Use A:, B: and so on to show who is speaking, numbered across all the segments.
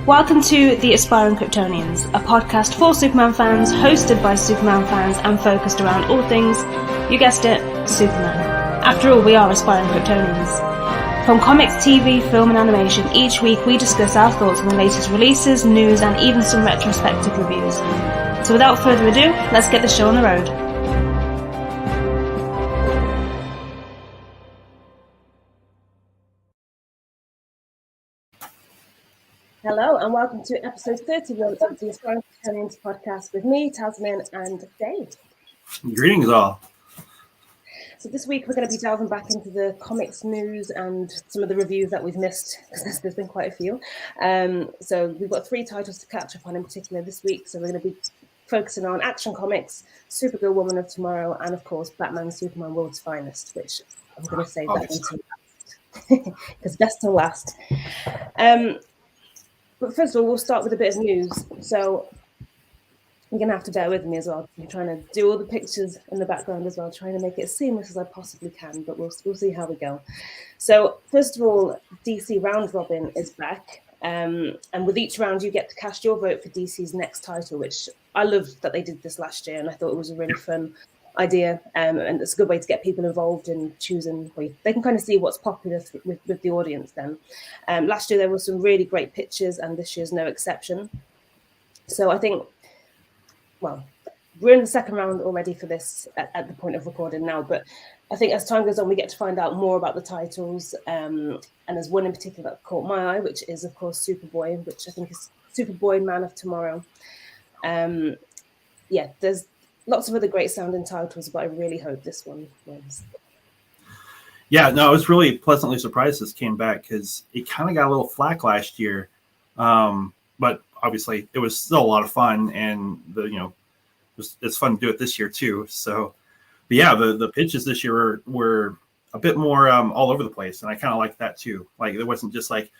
A: Welcome to The Aspiring Kryptonians, a podcast for Superman fans, hosted by Superman fans and focused around all things, you guessed it, Superman. After all, we are aspiring Kryptonians. From comics, TV, film and animation, each week we discuss our thoughts on the latest releases, news and even some retrospective reviews. So without further ado, let's get the show on the road. Hello and welcome to episode 31 of the Aspiring Kryptonians podcast with me, Tasmin, and Dave.
B: Greetings all.
A: So this week we're going to be delving back into the comics news and some of the reviews that we've missed, because there's been quite a few. So we've got 3 titles to catch up on in particular this week. So we're going to be focusing on Action Comics, Supergirl, Woman of Tomorrow, and of course Batman, Superman, World's Finest, which I'm going to save that until last, because best till last. But first of all, we'll start with a bit of news. So you're going to have to bear with me as well. I'm trying to do all the pictures in the background as well, trying to make it as seamless as I possibly can, but we'll see how we go. So first of all, DC Round Robin is back. And with each round, you get to cast your vote for DC's next title, which I loved that they did this last year, and I thought it was a really fun idea. And it's a good way to get people involved in choosing. They can kind of see what's popular with the audience then. Last year, there were some really great pictures, and this year's no exception. So I think, well, we're in the second round already for this at the point of recording now, but I think as time goes on, we get to find out more about the titles. And there's one in particular that caught my eye, which is, of course, Superboy, which I think is Superboy, Man of Tomorrow. There's lots of other great sounding titles, but I really hope this one wins.
B: Yeah, no, I was really pleasantly surprised this came back because it kind of got a little flack last year. But obviously it was still a lot of fun, and it's fun to do it this year too. So, but yeah, the pitches this year were a bit more all over the place, and I kind of liked that too. Like it wasn't just like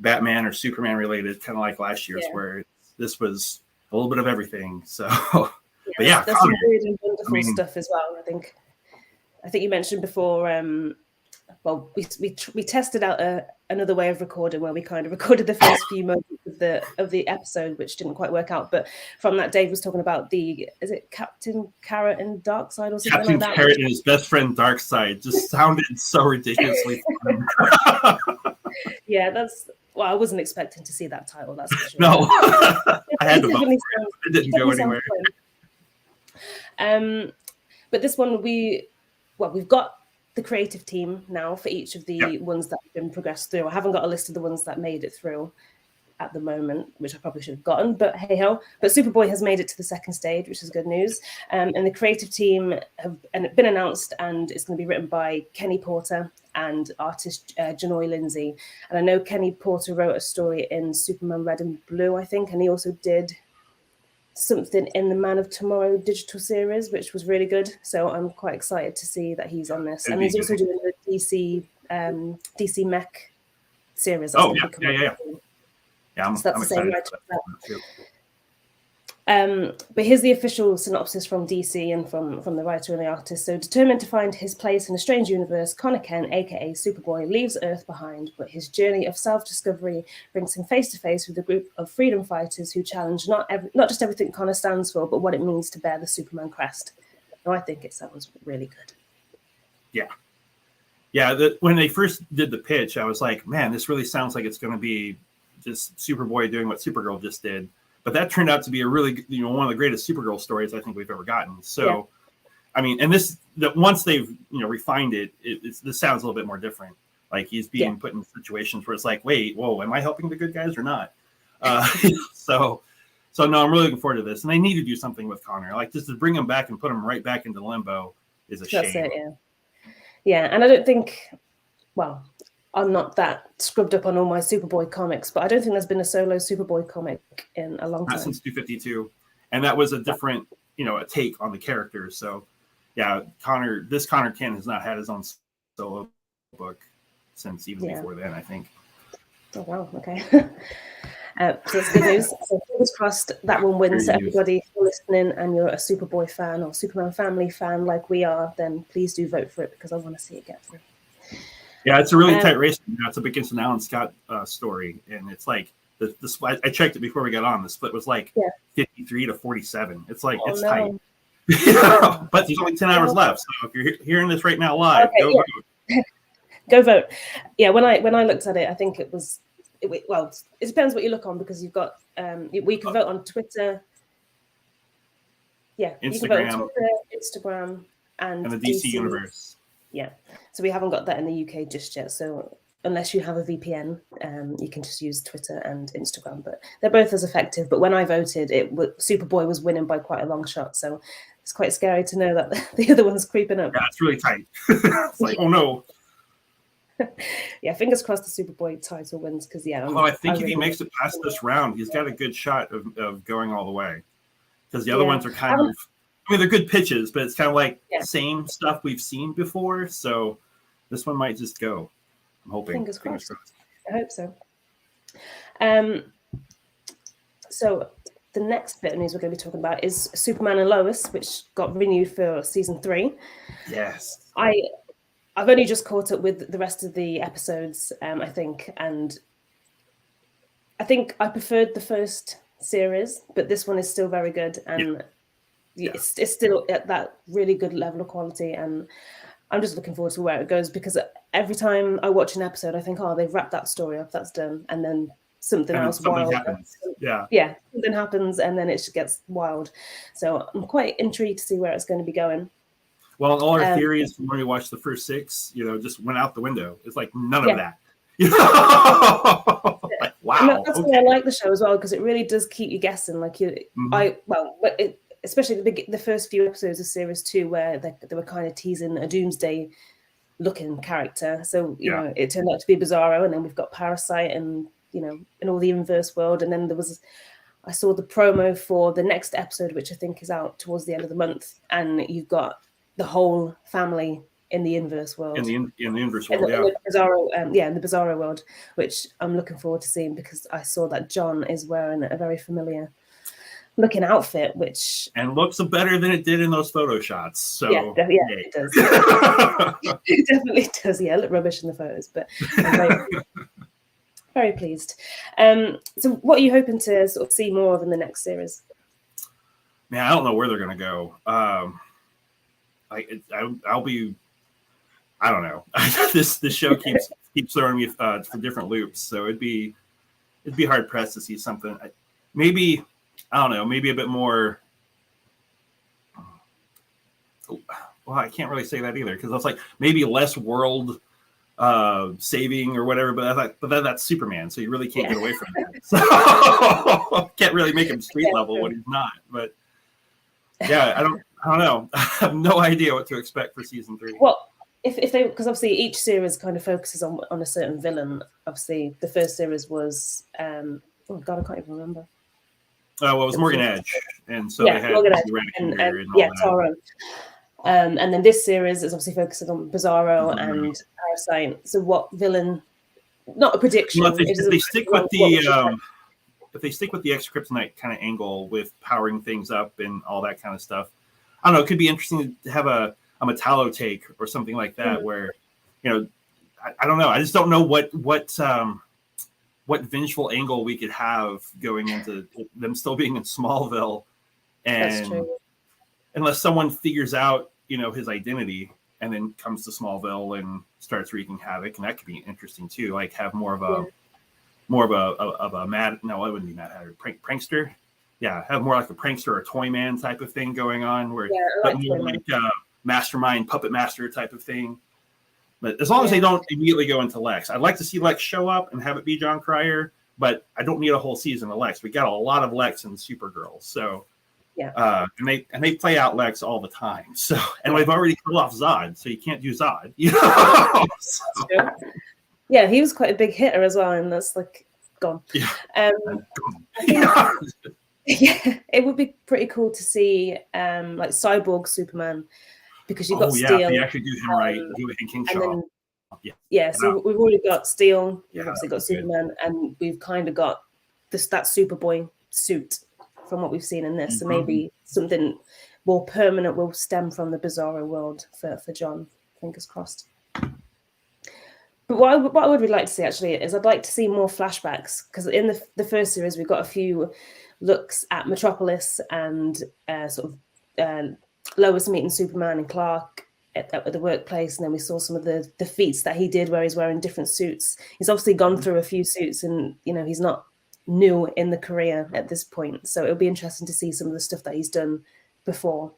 B: Batman or Superman related, kind of like last year's, where this was a little bit of everything. So, but yeah,
A: there's some weird and wonderful stuff as well. I think you mentioned before. We tested out another way of recording where we kind of recorded the first few moments of the episode, which didn't quite work out. But from that, Dave was talking about is it Captain Carrot and Darkseid or something
B: Captain
A: like that?
B: Carrot and his best friend Darkseid just sounded so ridiculously fun.
A: Yeah, I wasn't expecting to see that title. That's for sure.
B: No, I had to vote for it. It didn't go anywhere.
A: But this one, we've got the creative team now for each of the ones that have been progressed through. I haven't got a list of the ones that made it through at the moment, which I probably should have gotten, but hey ho. But Superboy has made it to the second stage, which is good news. And the creative team have been announced, and it's going to be written by Kenny Porter and artist Janoy Lindsay. And I know Kenny Porter wrote a story in Superman Red and Blue, I think, and he also did something in the Man of Tomorrow digital series, which was really good. So I'm quite excited to see that he's on this. And he's also doing the DC Mech series.
B: Yeah.
A: So that's the same writer. But here's the official synopsis from DC and from the writer and the artist. So, determined to find his place in a strange universe, Connor Kent, aka Superboy, leaves Earth behind, but his journey of self-discovery brings him face to face with a group of freedom fighters who challenge not just everything Connor stands for, but what it means to bear the Superman crest. And I think it sounds really good.
B: Yeah. When they first did the pitch, I was like, man, this really sounds like it's going to be just Superboy doing what Supergirl just did. But that turned out to be a really, one of the greatest Supergirl stories I think we've ever gotten. So, I mean, and once they've, refined it, this sounds a little bit more different. Like he's being put in situations where it's like, wait, whoa, am I helping the good guys or not? So no, I'm really looking forward to this. And they need to do something with Connor. Like just to bring him back and put him right back into limbo is a shame.
A: That's it, yeah. And I don't think, I'm not that scrubbed up on all my Superboy comics, but I don't think there's been a solo Superboy comic in a long time.
B: Not since 252. And that was a different, a take on the character. So, yeah, Connor Kent has not had his own solo book since even before then, I think.
A: Oh, wow. Okay. So that's good news. So fingers crossed that one wins. So everybody, if you're listening and you're a Superboy fan or Superman family fan like we are, then please do vote for it because I want to see it get through.
B: Yeah, it's a really tight race. It's up against an Alan Scott story, and it's like I checked it before we got on. The split was like 53 to 47. It's like it's tight. But there's only 10 hours left. So if you're hearing this right now live, go vote.
A: Go vote. Yeah, when I looked at it, I think it depends what you look on, because you've got we can vote on Twitter. Yeah,
B: Instagram,
A: you can vote on Twitter, Instagram, and
B: the DC universe.
A: Yeah, so we haven't got that in the UK just yet. So unless you have a VPN, you can just use Twitter and Instagram. But they're both as effective. But when I voted, Superboy was winning by quite a long shot. So it's quite scary to know that the other one's creeping up.
B: Yeah, it's really tight. It's like, oh no.
A: Yeah, fingers crossed the Superboy title wins, because
B: I think if he makes it past this round, he's got a good shot of going all the way. Because the other ones are kind of, they're good pitches, but it's kind of like same stuff we've seen before. So this one might just go. I'm hoping.
A: Fingers crossed. I hope so. So the next bit of news we're going to be talking about is Superman and Lois, which got renewed for season 3.
B: Yes.
A: I've only just caught up with the rest of the episodes, I think, and I think I preferred the first series, but this one is still very good, and it's still at that really good level of quality, and I'm just looking forward to where it goes, because every time I watch an episode, I think, oh, they've wrapped that story up, that's done, and then something else wild
B: happens.
A: Something happens, and then it just gets wild. So I'm quite intrigued to see where it's going to be going.
B: Well, all our theories from when we watched the first 6, just went out the window. It's like none of that. Like, wow.
A: That's why I like the show as well, because it really does keep you guessing. Like especially the first few episodes of series 2, where they were kind of teasing a Doomsday looking character. So it turned out to be Bizarro, and then we've got Parasite, and in all the inverse world. And then I saw the promo for the next episode, which I think is out towards the end of the month, and you've got the whole family in the inverse world. In
B: the inverse world,
A: in the Bizarro, in the Bizarro world, which I'm looking forward to seeing, because I saw that John is wearing a very familiar looking outfit,
B: and looks better than it did in those photo shots. So
A: it does. It definitely does. Yeah, look rubbish in the photos, but I'm very, very pleased. So what are you hoping to sort of see more of in the next series?
B: Man, I don't know where they're going to go. I'll be. I don't know. This show keeps throwing me for different loops, so it'd be hard pressed to see something. Maybe I don't know. Maybe a bit more. Well, I can't really say that either, because I was like maybe less world saving or whatever. But I thought, that's Superman, so you really can't get away from that. So can't really make him street level when he's not. But yeah, I don't know. I have no idea what to expect for season 3.
A: Well, if they, because obviously each series kind of focuses on a certain villain. Obviously, the first series was oh god, I can't even remember.
B: Well, it was Morgan Edge, and so they had
A: and Tauron. And then this series is obviously focusing on Bizarro and Parasite. So what villain? Not a prediction.
B: Well, if they stick with the if they stick with the ex-Kryptonite kind of angle with powering things up and all that kind of stuff, I don't know. It could be interesting to have a Metallo take or something like that, where I don't know. I just don't know what vengeful angle we could have going into them still being in Smallville, and unless someone figures out his identity and then comes to Smallville and starts wreaking havoc, and that could be interesting too. Like have more of a mad, no, it wouldn't be Mad Hatter, prankster. Yeah, have more like a prankster or a toy man type of thing going on, where more like mastermind, puppet master type of thing. But as long as they don't immediately go into Lex, I'd like to see Lex show up and have it be John Cryer, but I don't need a whole season of Lex. We got a lot of Lex in Supergirl, so and they play out Lex all the time. So and we've already killed off Zod, so you can't do Zod.
A: Yeah, he was quite a big hitter as well, and that's like gone. It would be pretty cool to see like Cyborg Superman, because you've got Steel.
B: They actually do him right. Do it in King Shaw.
A: So we've already got Steel. We've obviously got Superman, and we've kind of got that Superboy suit from what we've seen in this. So maybe something more permanent will stem from the Bizarro world for John. Fingers crossed. But what I would really like to see actually is I'd like to see more flashbacks, because in the first series we've got a few looks at Metropolis and sort of Lois meeting Superman and Clark at the workplace, and then we saw some of the feats that he did where he's wearing different suits. He's obviously gone through a few suits, and he's not new in the career at this point, so it'll be interesting to see some of the stuff that he's done before.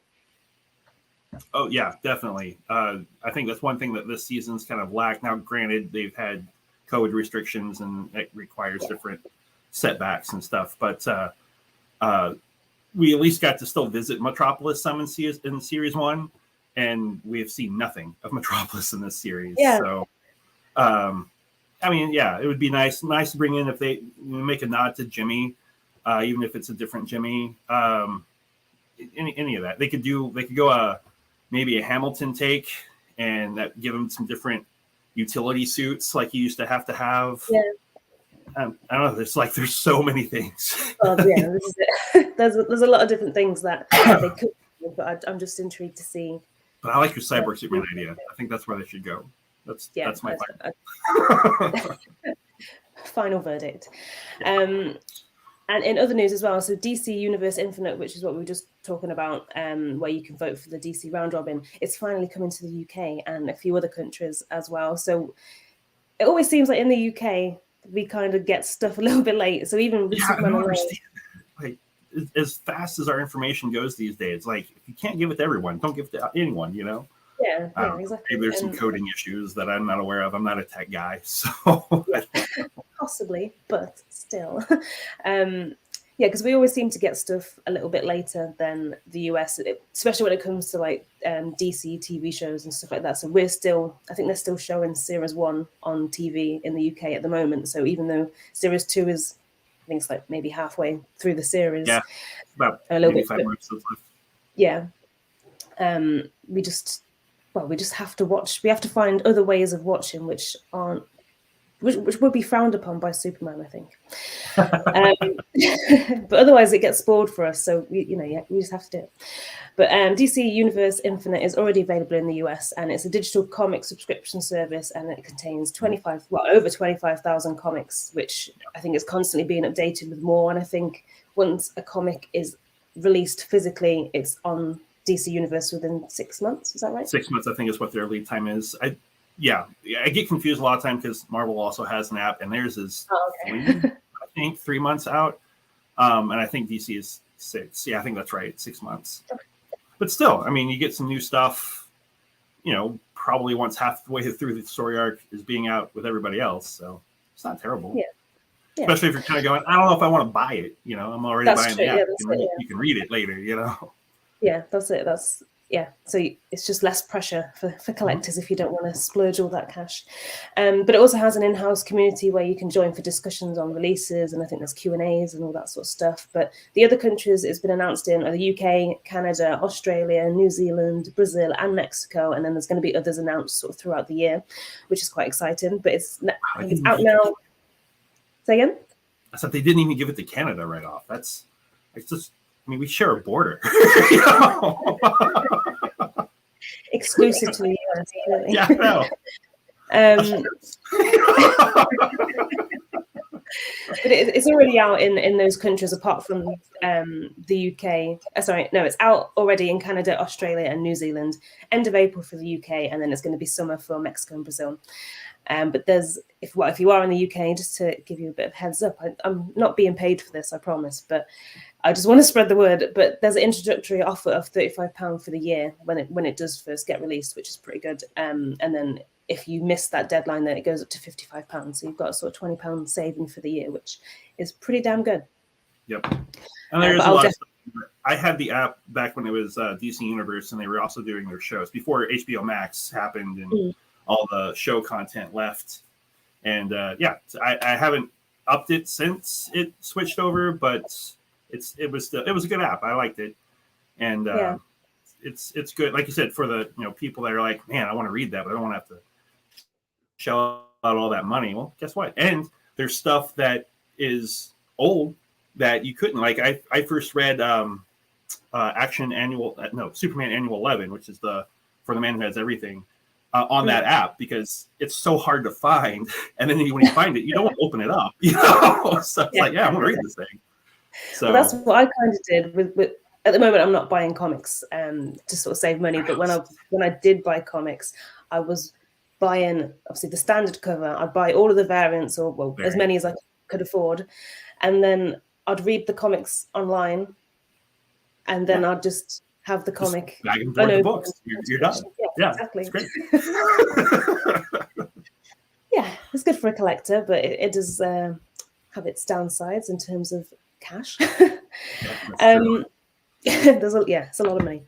B: Oh yeah, definitely. I think that's one thing that this season's kind of lacked. Now, granted, they've had COVID restrictions and it requires different setbacks and stuff, but we at least got to still visit Metropolis some in series 1, and we have seen nothing of Metropolis in this series.
A: Yeah.
B: So, I mean, yeah, it would be nice to bring in if they make a nod to Jimmy, even if it's a different Jimmy. Any of that they could go maybe a Hamilton take, and that give him some different utility suits like he used to have.
A: Yeah.
B: I don't know. There's so many things.
A: Well, yeah, this is it. There's a lot of different things that they could do, but I'm just intrigued to see.
B: But I like your Cyborg Superman idea. I think that's where they should go. That's my
A: final verdict. And in other news as well, so DC Universe Infinite, which is what we were just talking about, where you can vote for the DC round robin, it's finally coming to the UK and a few other countries as well. So it always seems like in the UK we kind of get stuff a little bit late. So even with Superman
B: understand. Like, as fast as our information goes these days, like if you can't give it to everyone, don't give it to anyone.
A: Yeah, exactly.
B: Maybe there's some coding issues that I'm not aware of. I'm not a tech guy, so
A: possibly, but still. Because we always seem to get stuff a little bit later than the US, especially when it comes to like DC TV shows and stuff like that. So I think they're still showing Series 1 on TV in the UK at the moment. So even though Series 2 is, I think it's like maybe halfway through the series.
B: Yeah, about
A: a little bit.
B: 5 more episodes left.
A: Yeah. We just have to watch. We have to find other ways of watching which would be frowned upon by Superman, I think. But otherwise it gets spoiled for us, so we just have to do it. But DC Universe Infinite is already available in the US, and it's a digital comic subscription service, and it contains over 25,000 comics, which I think is constantly being updated with more. And I think once a comic is released physically, it's on DC Universe within 6 months. Is that right?
B: 6 months, I think, is what their lead time is. I get confused a lot of time because Marvel also has an app, and theirs is 3 months out. And I think DC is 6. Yeah, I think that's right, 6 months. But still, I mean, you get some new stuff, probably once halfway through the story arc is being out with everybody else. So it's not terrible. Yeah. Especially if you're kind of going, I don't know if I want to buy it. I'm already buying the app. You can read it later,
A: Yeah, that's it. So it's just less pressure for collectors if you don't want to splurge all that cash. But it also has an in-house community where you can join for discussions on releases, and I think there's Q&As and all that sort of stuff. But the other countries it's been announced in are the UK, Canada, Australia, New Zealand, Brazil, and Mexico. And then there's going to be others announced sort of throughout the year, which is quite exciting. But it's out now. Say again?
B: I said they didn't even give it to Canada right off. It's just, we share a border.
A: Exclusive to the US. Really.
B: Yeah, no.
A: But it's already out in those countries apart from the UK. It's out already in Canada, Australia, and New Zealand. End of April for the UK, and then it's going to be summer for Mexico and Brazil. But if you are in the UK, just to give you a bit of heads up, I'm not being paid for this, I promise, but I just want to spread the word. But there's an introductory offer of £35 for the year when it does first get released, which is pretty good. And then if you miss that deadline, then it goes up to £55. So you've got a sort of £20 saving for the year, which is pretty damn good.
B: Yep. And there's a lot of stuff. I had the app back when it was DC Universe, and they were also doing their shows before HBO Max happened and all the show content left. And I haven't upped it since it switched over, but it was a good app. I liked it, and it's good. Like you said, for the people that are like, man, I want to read that, but I don't want to have to shell out all that money. Well, guess what? And there's stuff that is old that you couldn't. Like I first read Superman Annual 11, which is for the man who has everything. on that app because it's so hard to find. And then when you find it, you don't want to open it up. You know, so it's like, yeah, I'm gonna read this thing. So
A: well, that's what I kind of did with. At the moment, I'm not buying comics to sort of save money. But when I did buy comics, I was buying obviously the standard cover. I'd buy all of the variants, or as many as I could afford, and then I'd read the comics online, and then I'd just have the comic.
B: Bag and board the books. You're done. Yeah,
A: exactly.
B: It's great.
A: Yeah, it's good for a collector, but it does have its downsides in terms of cash. It's a lot of money.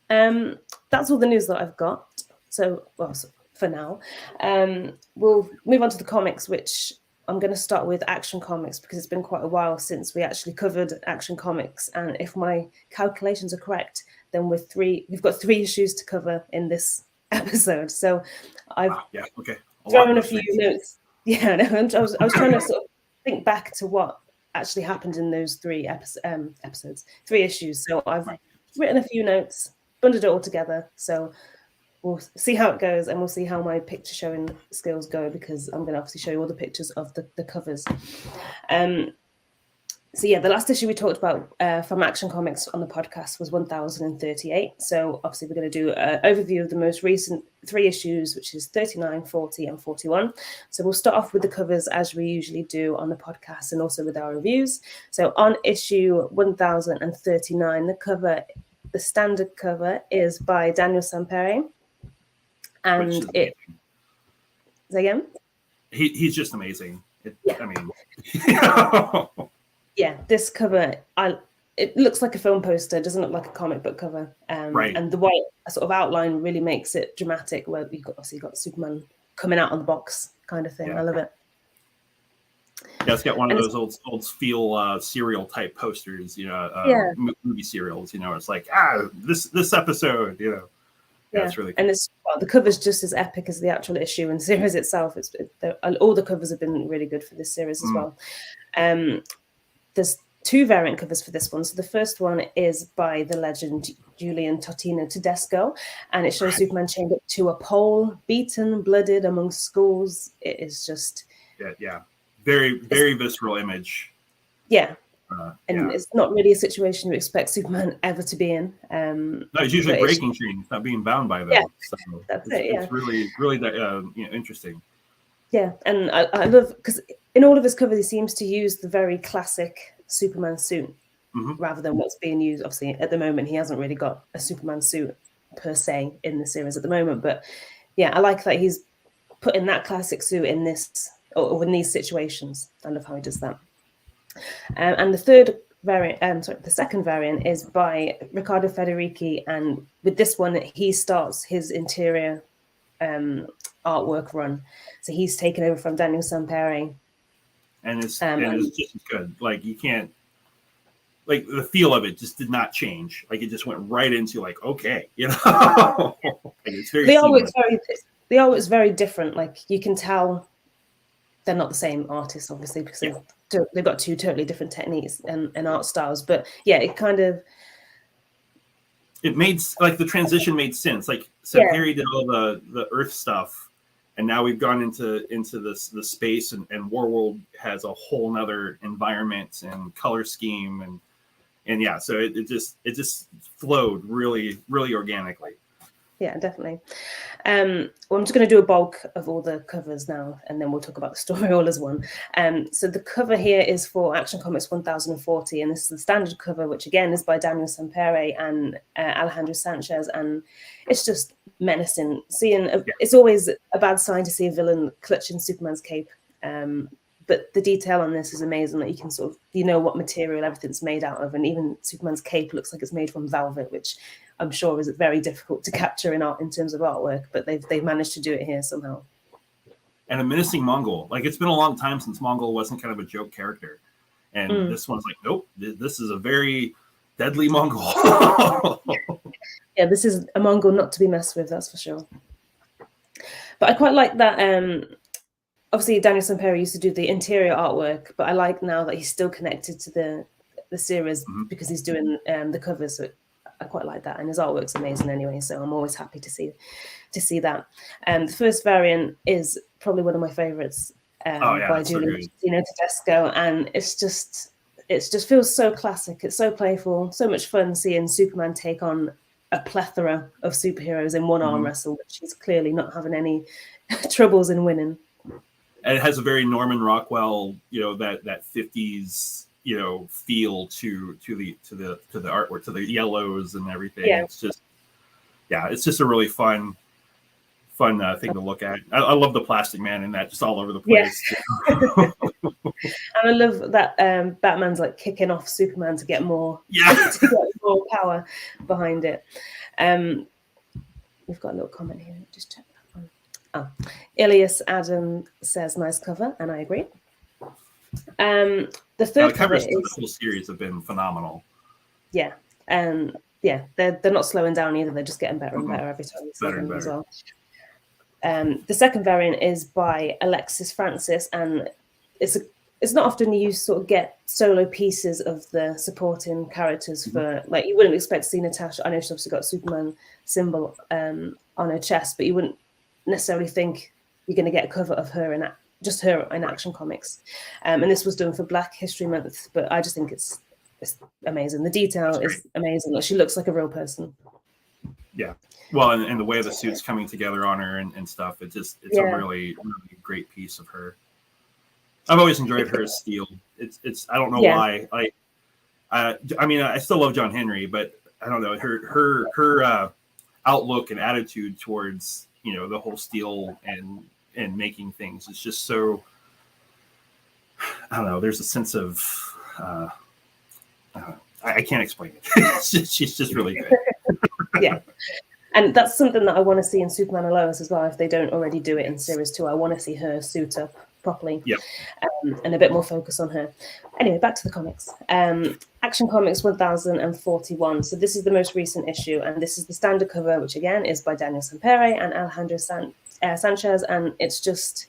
A: That's all the news that I've got. So for now, we'll move on to the comics, which I'm going to start with Action Comics because it's been quite a while since we actually covered Action Comics, and if my calculations are correct, then we've got 3 issues to cover in this episode. So I've thrown a few notes. Yeah, no, I was trying to sort of think back to what actually happened in those 3 episodes, 3 issues. So I've written a few notes, bundled it all together. So we'll see how it goes, and we'll see how my picture showing skills go, because I'm going to obviously show you all the pictures of the covers. So yeah, the last issue we talked about from Action Comics on the podcast was 1038. So obviously we're going to do an overview of the most recent 3 issues, which is 39, 40, and 41. So we'll start off with the covers as we usually do on the podcast, and also with our reviews. So on issue 1039, the standard cover is by Daniel Sampere. And again?
B: He's just amazing. I mean,
A: yeah, this cover, it looks like a film poster. It doesn't look like a comic book cover.
B: Right.
A: And the white sort of outline really makes it dramatic, where you've got Superman coming out on the box kind of thing. I love it.
B: Yeah, it's got one of those old feel serial type posters, movie serials. It's like this episode, Yeah, it's really cool.
A: And the cover's just as epic as the actual issue and series itself. All the covers have been really good for this series as well. There's 2 variant covers for this one. So the first one is by the legend Julian Totino Tedesco, and it shows Superman chained up to a pole, beaten, blooded among schools. It is just
B: very, very visceral image.
A: Yeah. It's not really a situation you expect Superman ever to be in.
B: No, it's usually breaking chains, not being bound by them.
A: Yeah,
B: so
A: that's
B: it's really, really interesting.
A: Yeah, and I love, because in all of his covers, he seems to use the very classic Superman suit rather than what's being used. Obviously, at the moment, he hasn't really got a Superman suit per se in the series at the moment. But yeah, I like that he's putting that classic suit in this or in these situations. I love how he does that. And the second variant is by Riccardo Federici, and with this one, he starts his interior artwork run. So he's taken over from Daniel Sampere,
B: and it's just as good. Like, you can't, like, the feel of it just did not change. Like, it just went right into like, okay, like, it's very.
A: The artwork's very different. Like, you can tell they're not the same artists, obviously, because they've got 2 totally different techniques and art styles. But yeah, it
B: made, like, the transition made sense. Like, Sampere did all the Earth stuff, and now we've gone into the space, and Warworld has a whole nother environment and color scheme, and yeah, so it just flowed really, really organically.
A: Yeah, definitely. Well, I'm just going to do a bulk of all the covers now, and then we'll talk about the story all as one. So the cover here is for Action Comics 1040, and this is the standard cover, which again is by Daniel Sampere and Alejandro Sanchez, and it's just menacing. It's always a bad sign to see a villain clutching Superman's cape, but the detail on this is amazing. That you can sort of, what material everything's made out of, and even Superman's cape looks like it's made from velvet, which I'm sure is very difficult to capture in terms of artwork, but they've managed to do it here somehow.
B: And a menacing Mongol. Like, it's been a long time since Mongol wasn't kind of a joke character, and this one's like, nope, this is a very deadly Mongol.
A: Yeah, this is a Mongol not to be messed with, that's for sure. But I quite like that. Obviously, Daniel Sampere used to do the interior artwork, but I like now that he's still connected to the series because he's doing the covers. So I quite like that, and his artwork's amazing anyway. So I'm always happy to see that. The first variant is probably one of my favorites by Julie Tedesco, and it just feels so classic. It's so playful, so much fun seeing Superman take on a plethora of superheroes in one arm wrestle, which he's clearly not having any troubles in winning.
B: And it has a very Norman Rockwell, that 50s, feel to the artwork, to the yellows and everything. Yeah. It's just a really fun thing to look at. I love the Plastic Man in that, just all over the place.
A: Yeah. And I love that Batman's like kicking off Superman to get more, to get more power behind it. We've got a little comment here. Just check that one. Oh, Ilias Adam says nice cover, and I agree. The third
B: covers of the whole series have been phenomenal.
A: Yeah, they're not slowing down either. They're just getting better and better every time you see them as well. The second variant is by Alexis Francis, and it's not often you sort of get solo pieces of the supporting characters for, like, you wouldn't expect to see Natasha. I know she's obviously got a Superman symbol on her chest, but you wouldn't necessarily think you're going to get a cover of her in Action Comics. And this was done for Black History Month, but I just think it's amazing. The detail is amazing. Like, she looks like a real person.
B: Yeah. Well, and the way the suit's coming together on her and stuff, it's a really, really great piece of her. I've always enjoyed her as Steel. It's I don't know why. I mean, I still love John Henry, but I don't know, her outlook and attitude towards, the whole Steel and making things is just so, I don't know, there's a sense of I can't explain it. She's just really good.
A: Yeah. And that's something that I want to see in Superman and Lois as well. If they don't already do it in series 2, I want to see her suit up properly, and a bit more focus on her. Anyway, back to the comics. Action Comics 1041. So this is the most recent issue, and this is the standard cover, which again is by Daniel Sampere and Alejandro Sanchez, and it's just,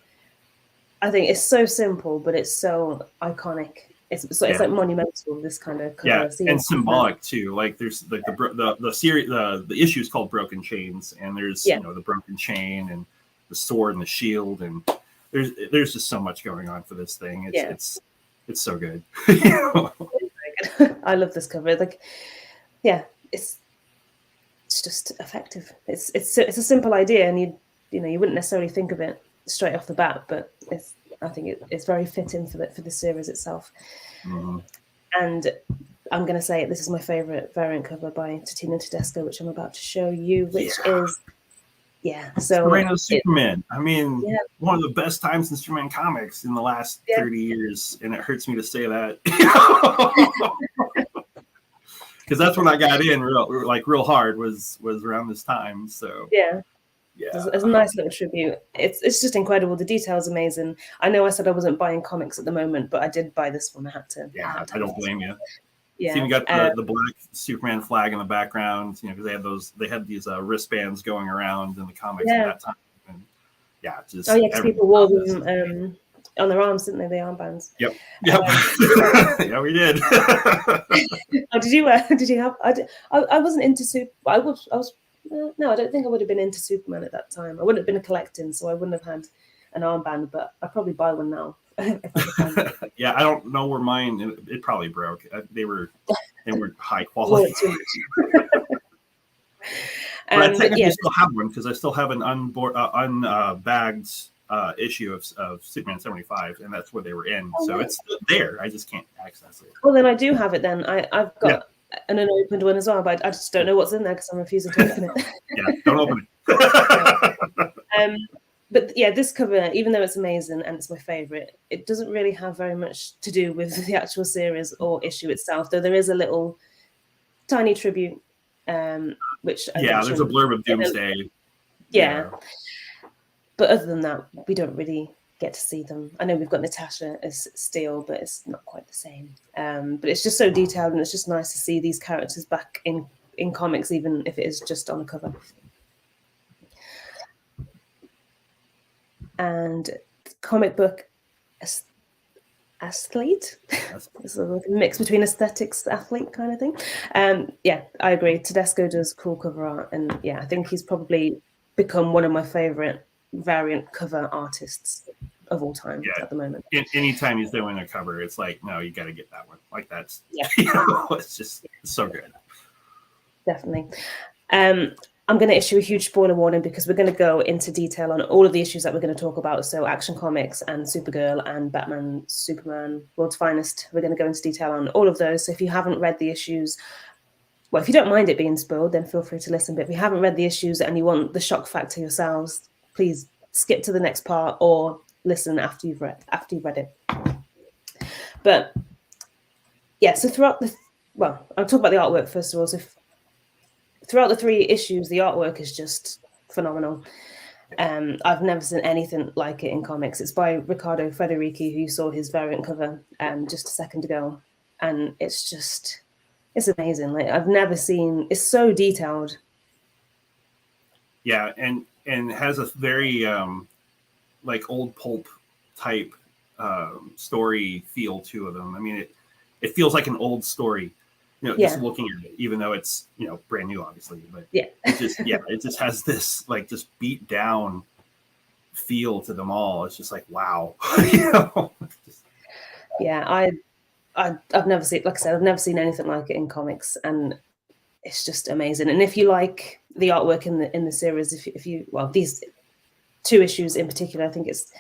A: I think it's so simple, but it's so iconic. It's like monumental, this kind of cover.
B: And symbolic too. Like there's like the series, the issue is called Broken Chains, and there's the broken chain and the sword and the shield, and there's just so much going on for this thing. It's so good.
A: I love this cover. Like, it's just effective. It's a simple idea, and you wouldn't necessarily think of it straight off the bat, but I think it's very fitting for the series itself. And I'm going to say this is my favorite variant cover by Tatina Tedesco, which I'm about to show you, which is so
B: Reign of Superman. I mean, one of the best times in Superman comics in the last 30 years, and it hurts me to say that because that's when I got in real hard was around this time. So it's a nice little tribute. It's just incredible. The detail's amazing. I know I said I wasn't buying comics at the moment, but I did buy this one. I had to. I don't blame you.
A: Yeah,
B: so you got the black Superman flag in the background, because they had these wristbands going around in the comics at that time. And because
A: people wore them on their arms, didn't they? The armbands.
B: Yep. Yeah, we did.
A: Did you? Did you have? I wasn't into super. I was. No, I don't think I would have been into Superman at that time. I wouldn't have been collecting, so I wouldn't have had an armband, but I'd probably buy one now.
B: Yeah, I don't know where mine, it probably broke. They were high quality. But I technically still have one because I still have an unbagged issue of Superman 75, and that's where they were in. So it's there. I just can't access it.
A: Well, then I do have it then. I've got an unopened one as well, but I just don't know what's in there because I'm refusing to open it.
B: Don't open it.
A: But this cover, even though it's amazing and it's my favorite, it doesn't really have very much to do with the actual series or issue itself, though there is a little tiny tribute, which
B: there's a blurb of Doomsday.
A: But other than that, we don't really get to see them. I know we've got Natasha as Steel, but it's not quite the same. But it's just so detailed, and it's just nice to see these characters back in comics, even if it is just on the cover. And comic book athlete.
B: That's-
A: It's like a mix between aesthetics, athlete kind of thing. Yeah, I agree. Tedesco does cool cover art, and yeah, I think he's probably become one of my favorite variant cover artists of all time
B: yeah.
A: at the moment.
B: Anytime he's doing a cover, it's like, no, you got to get that one. Like that's,
A: Yeah.
B: It's just so good.
A: Definitely. I'm going to issue a huge spoiler warning because we're going to go into detail on all of the issues that we're going to talk about. So Action Comics and Supergirl and Batman, Superman, World's Finest. We're going to go into detail on all of those. So if you haven't read the issues, well, if you don't mind it being spoiled, then feel free to listen. But if you haven't read the issues and you want the shock factor yourselves, please skip to the next part or listen after you've read it. But yeah, so throughout I'll talk about the artwork first of all. So throughout the 3 issues, the artwork is just phenomenal. I've never seen anything like it in comics. It's by Riccardo Federici, who you saw his variant cover just a second ago, and it's amazing. Like I've never seen. It's so detailed.
B: Yeah, and has a very like old pulp type story feel to them. I mean, it feels like an old story. Just looking at it, even though it's brand new, obviously, but it just has this like just beat down feel to them all. It's just like wow,
A: Yeah, I've never seen, like I said, I've never seen anything like it in comics, and it's just amazing. And if you like the artwork in the series, if you these 2 issues in particular, I think it's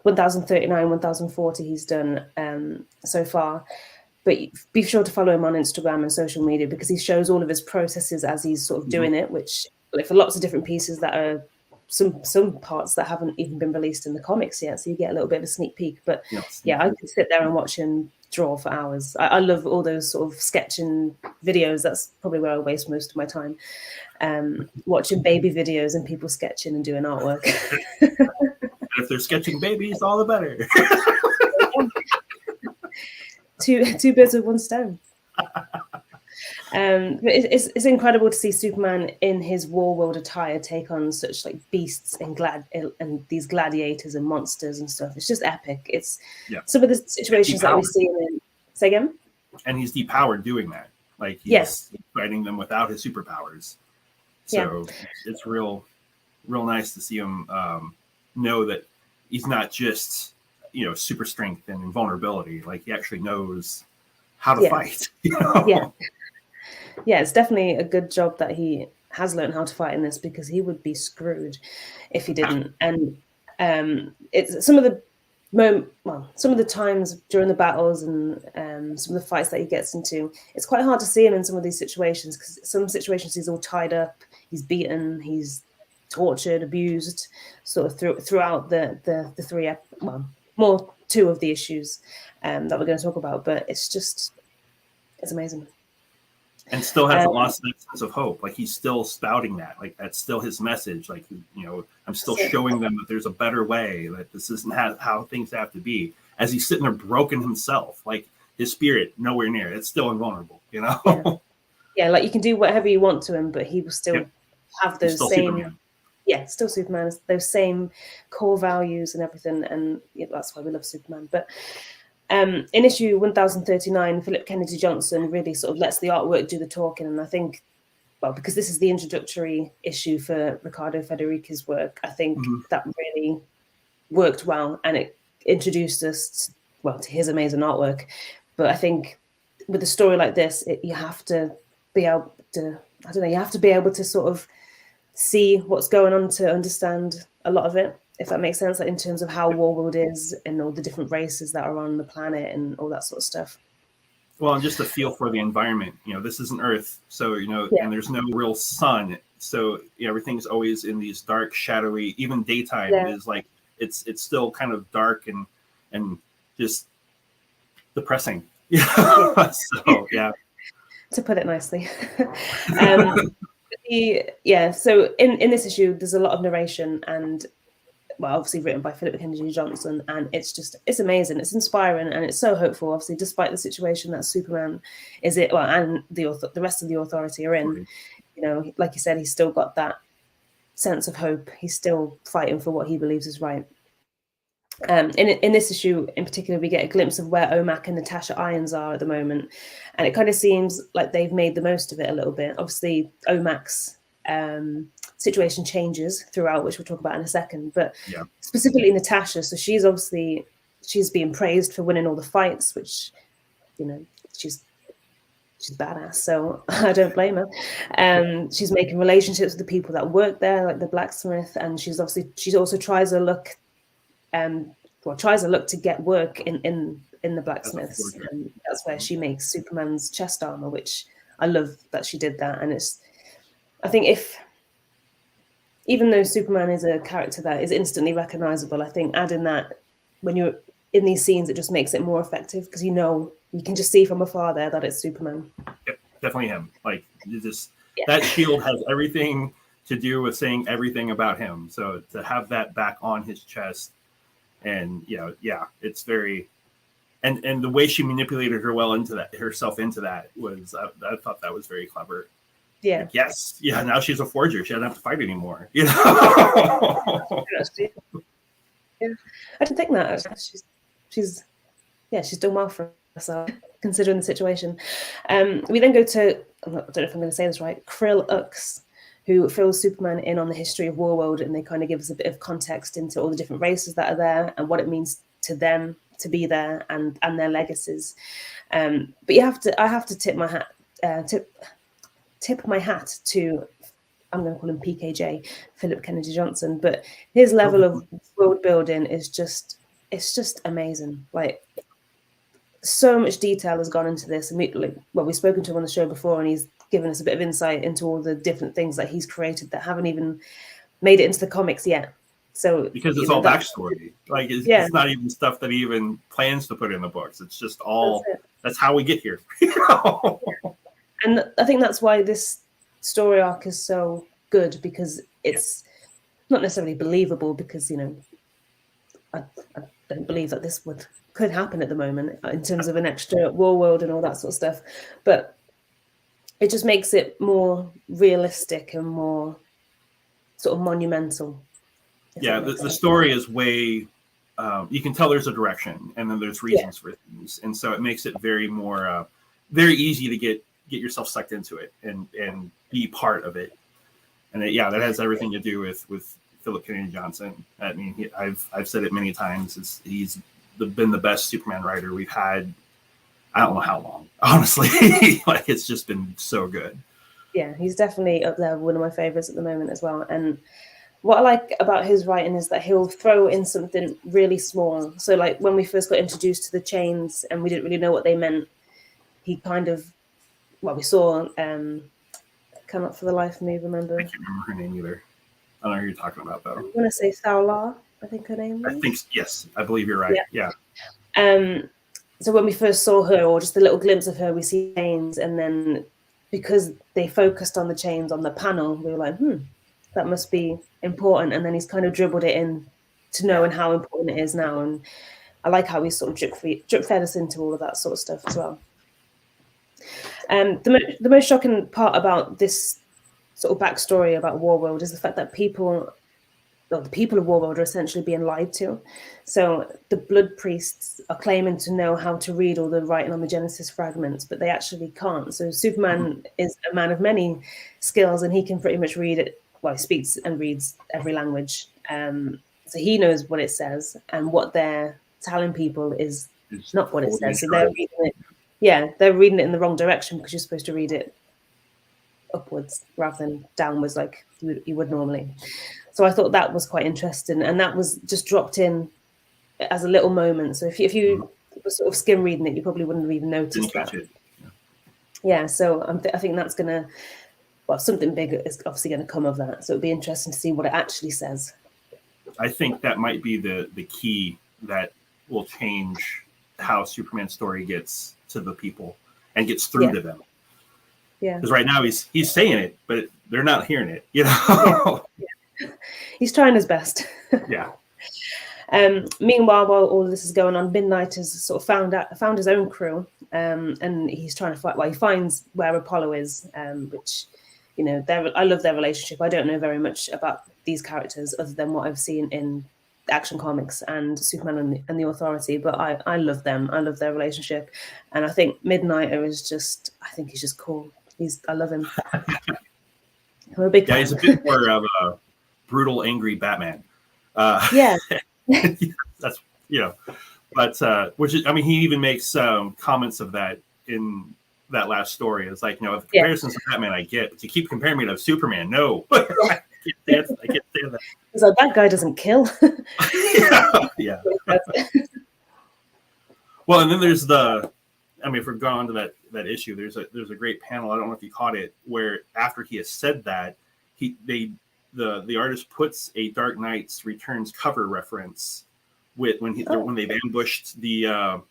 A: 1039, 1040 he's done so far. But be sure to follow him on Instagram and social media because he shows all of his processes as he's sort of doing it, which for lots of different pieces that are some parts that haven't even been released in the comics yet. So you get a little bit of a sneak peek. But yeah, I could sit there and watch him draw for hours. I love all those sort of sketching videos. That's probably where I waste most of my time. Watching baby videos and people sketching and doing artwork.
B: If they're sketching babies, all the better.
A: Two birds with one stone. But it's incredible to see Superman in his war world attire take on such like beasts and these gladiators and monsters and stuff. It's just epic. It's some of the situations that we see in. Say again.
B: And he's depowered doing that. Like he's fighting them without his superpowers. So it's real nice to see him know that he's not just super strength and invulnerability. Like he actually knows how to fight.
A: It's definitely a good job that he has learned how to fight in this because he would be screwed if he didn't. And it's some of the times during the battles and some of the fights that he gets into, it's quite hard to see him in some of these situations because some situations he's all tied up, he's beaten, he's tortured, abused, sort of throughout the 3 more 2 of the issues that we're going to talk about. But it's amazing.
B: And still hasn't lost that sense of hope. Like he's still spouting that. Like that's still his message. Like I'm still showing them that there's a better way. That this isn't how things have to be. As he's sitting there broken himself, like his spirit nowhere near. It's still invulnerable.
A: Yeah, like you can do whatever you want to him, but he will still have those same. Superman. Yeah, still Superman. Those same core values and everything, and that's why we love Superman. But in issue 1039, Philip Kennedy Johnson really sort of lets the artwork do the talking, and I think, because this is the introductory issue for Riccardo Federici's work, I think that really worked well, and it introduced us to his amazing artwork. But I think with a story like this, you have to be able to, you have to be able to sort of see what's going on to understand a lot of it, if that makes sense, like in terms of how Warworld is and all the different races that are on the planet and all that sort of stuff.
B: Well, and just a feel for the environment. This isn't Earth, so and there's no real sun, so everything's always in these dark, shadowy. Even daytime is like it's still kind of dark and just depressing. So
A: to put it nicely. So in this issue, there's a lot of narration and, obviously written by Philip Kennedy Johnson, and it's amazing, it's inspiring, and it's so hopeful. Obviously, despite the situation that Superman is in, and the rest of the Authority are in, like you said, he's still got that sense of hope. He's still fighting for what he believes is right. In this issue in particular, we get a glimpse of where Omak and Natasha Irons are at the moment, and it kind of seems like they've made the most of it a little bit. Obviously, Omak's situation changes throughout, which we'll talk about in a second, but specifically Natasha, so she's being praised for winning all the fights, which, you know, she's badass, so I don't blame her. She's making relationships with the people that work there, like the blacksmith, and she also tries her luck to get work in the blacksmiths, and that's where she makes Superman's chest armor, which I love that she did that. And I think even though Superman is a character that is instantly recognizable, I think adding that when you're in these scenes, it just makes it more effective, because you can just see from afar there that it's Superman.
B: Yep, definitely him. Like, that shield has everything to do with saying everything about him. So to have that back on his chest, and it's very, and the way she manipulated herself into that was, I thought that was very clever.
A: Yeah.
B: Like, yes. Yeah. Now she's a forger. She doesn't have to fight anymore. You know.
A: Yeah. I didn't think that. She's done well for herself, considering the situation. We then go to, I don't know if I'm going to say this right, Krill Ux, who fills Superman in on the history of Warworld, and they kind of give us a bit of context into all the different races that are there and what it means to them to be there, and their legacies. But I have to tip my hat to, I'm going to call him PKJ, Philip Kennedy Johnson, but his level of world building is just amazing. Like, so much detail has gone into this. We've spoken to him on the show before, and he's given us a bit of insight into all the different things that he's created that haven't even made it into the comics yet. So
B: because it's all backstory, like it's not even stuff that he even plans to put in the books. It's just all that's how we get here.
A: And I think that's why this story arc is so good, because it's not necessarily believable, because I don't believe that this could happen at the moment in terms of an extra war world and all that sort of stuff, but it just makes it more realistic and more sort of monumental.
B: Yeah, the story is way, you can tell there's a direction, and then there's reasons for things, and so it makes it very very easy to get yourself sucked into it and be part of it. And that has everything to do with Philip Kennedy Johnson. I mean, I've said it many times. He's been the best Superman writer we've had. I don't know how long, honestly. Like, it's just been so good. Yeah,
A: he's definitely up there, one of my favorites at the moment as well. And what I like about his writing is that he'll throw in something really small. So, like, when we first got introduced to the chains and we didn't really know what they meant, he kind of, we saw Come Up for the Life of Me, remember?
B: I can't remember her name either. I don't know who you're talking about, though.
A: I want to say Saola, I think her name was.
B: I think, yes, I believe you're right. Yeah.
A: So when we first saw her, or just a little glimpse of her, we see chains, and then because they focused on the chains on the panel, we were like, that must be important. And then he's kind of dribbled it in to knowing how important it is now. And I like how he sort of drip fed us into all of that sort of stuff as well. The most shocking part about this sort of backstory about Warworld is the fact that the people of Warworld are essentially being lied to. So the blood priests are claiming to know how to read all the writing on the Genesis fragments, but they actually can't. So Superman is a man of many skills, and he can pretty much read it. Well, he speaks and reads every language. So he knows what it says, and what they're telling people is not what it says. So they're reading it. Yeah, they're reading it in the wrong direction, because you're supposed to read it upwards rather than downwards like you would normally. So I thought that was quite interesting, and that was just dropped in as a little moment. So if you were sort of skim reading it, you probably wouldn't have even noticed that. Yeah, so I think that's going to, something big is obviously going to come of that. So it'd be interesting to see what it actually says.
B: I think that might be the key that will change how Superman's story gets to the people and gets through to them. Yeah, because right now he's saying it, but they're not hearing it.
A: He's trying his best.
B: Yeah.
A: Meanwhile, while all of this is going on, Midnight has sort of found his own crew, and he's trying to fight. Well, he finds where Apollo is, which, I love their relationship. I don't know very much about these characters other than what I've seen in Action Comics and Superman and the Authority, but I love them. I love their relationship, and I think Midnighter is just, I think he's just cool. I love him. I'm a big fan.
B: He's a bit more of a brutal, angry Batman.
A: Yeah,
B: that's but which is, I mean, he even makes comments of that in that last story. It's like, if comparisons to Batman I get, but you keep comparing me to Superman, no. I can't stand that.
A: He's like, that guy doesn't kill.
B: Yeah. Well, and then there's if we're going on to that issue, there's a great panel. I don't know if you caught it, where after he has said that, the artist puts a Dark Knight's Returns cover reference when they've ambushed that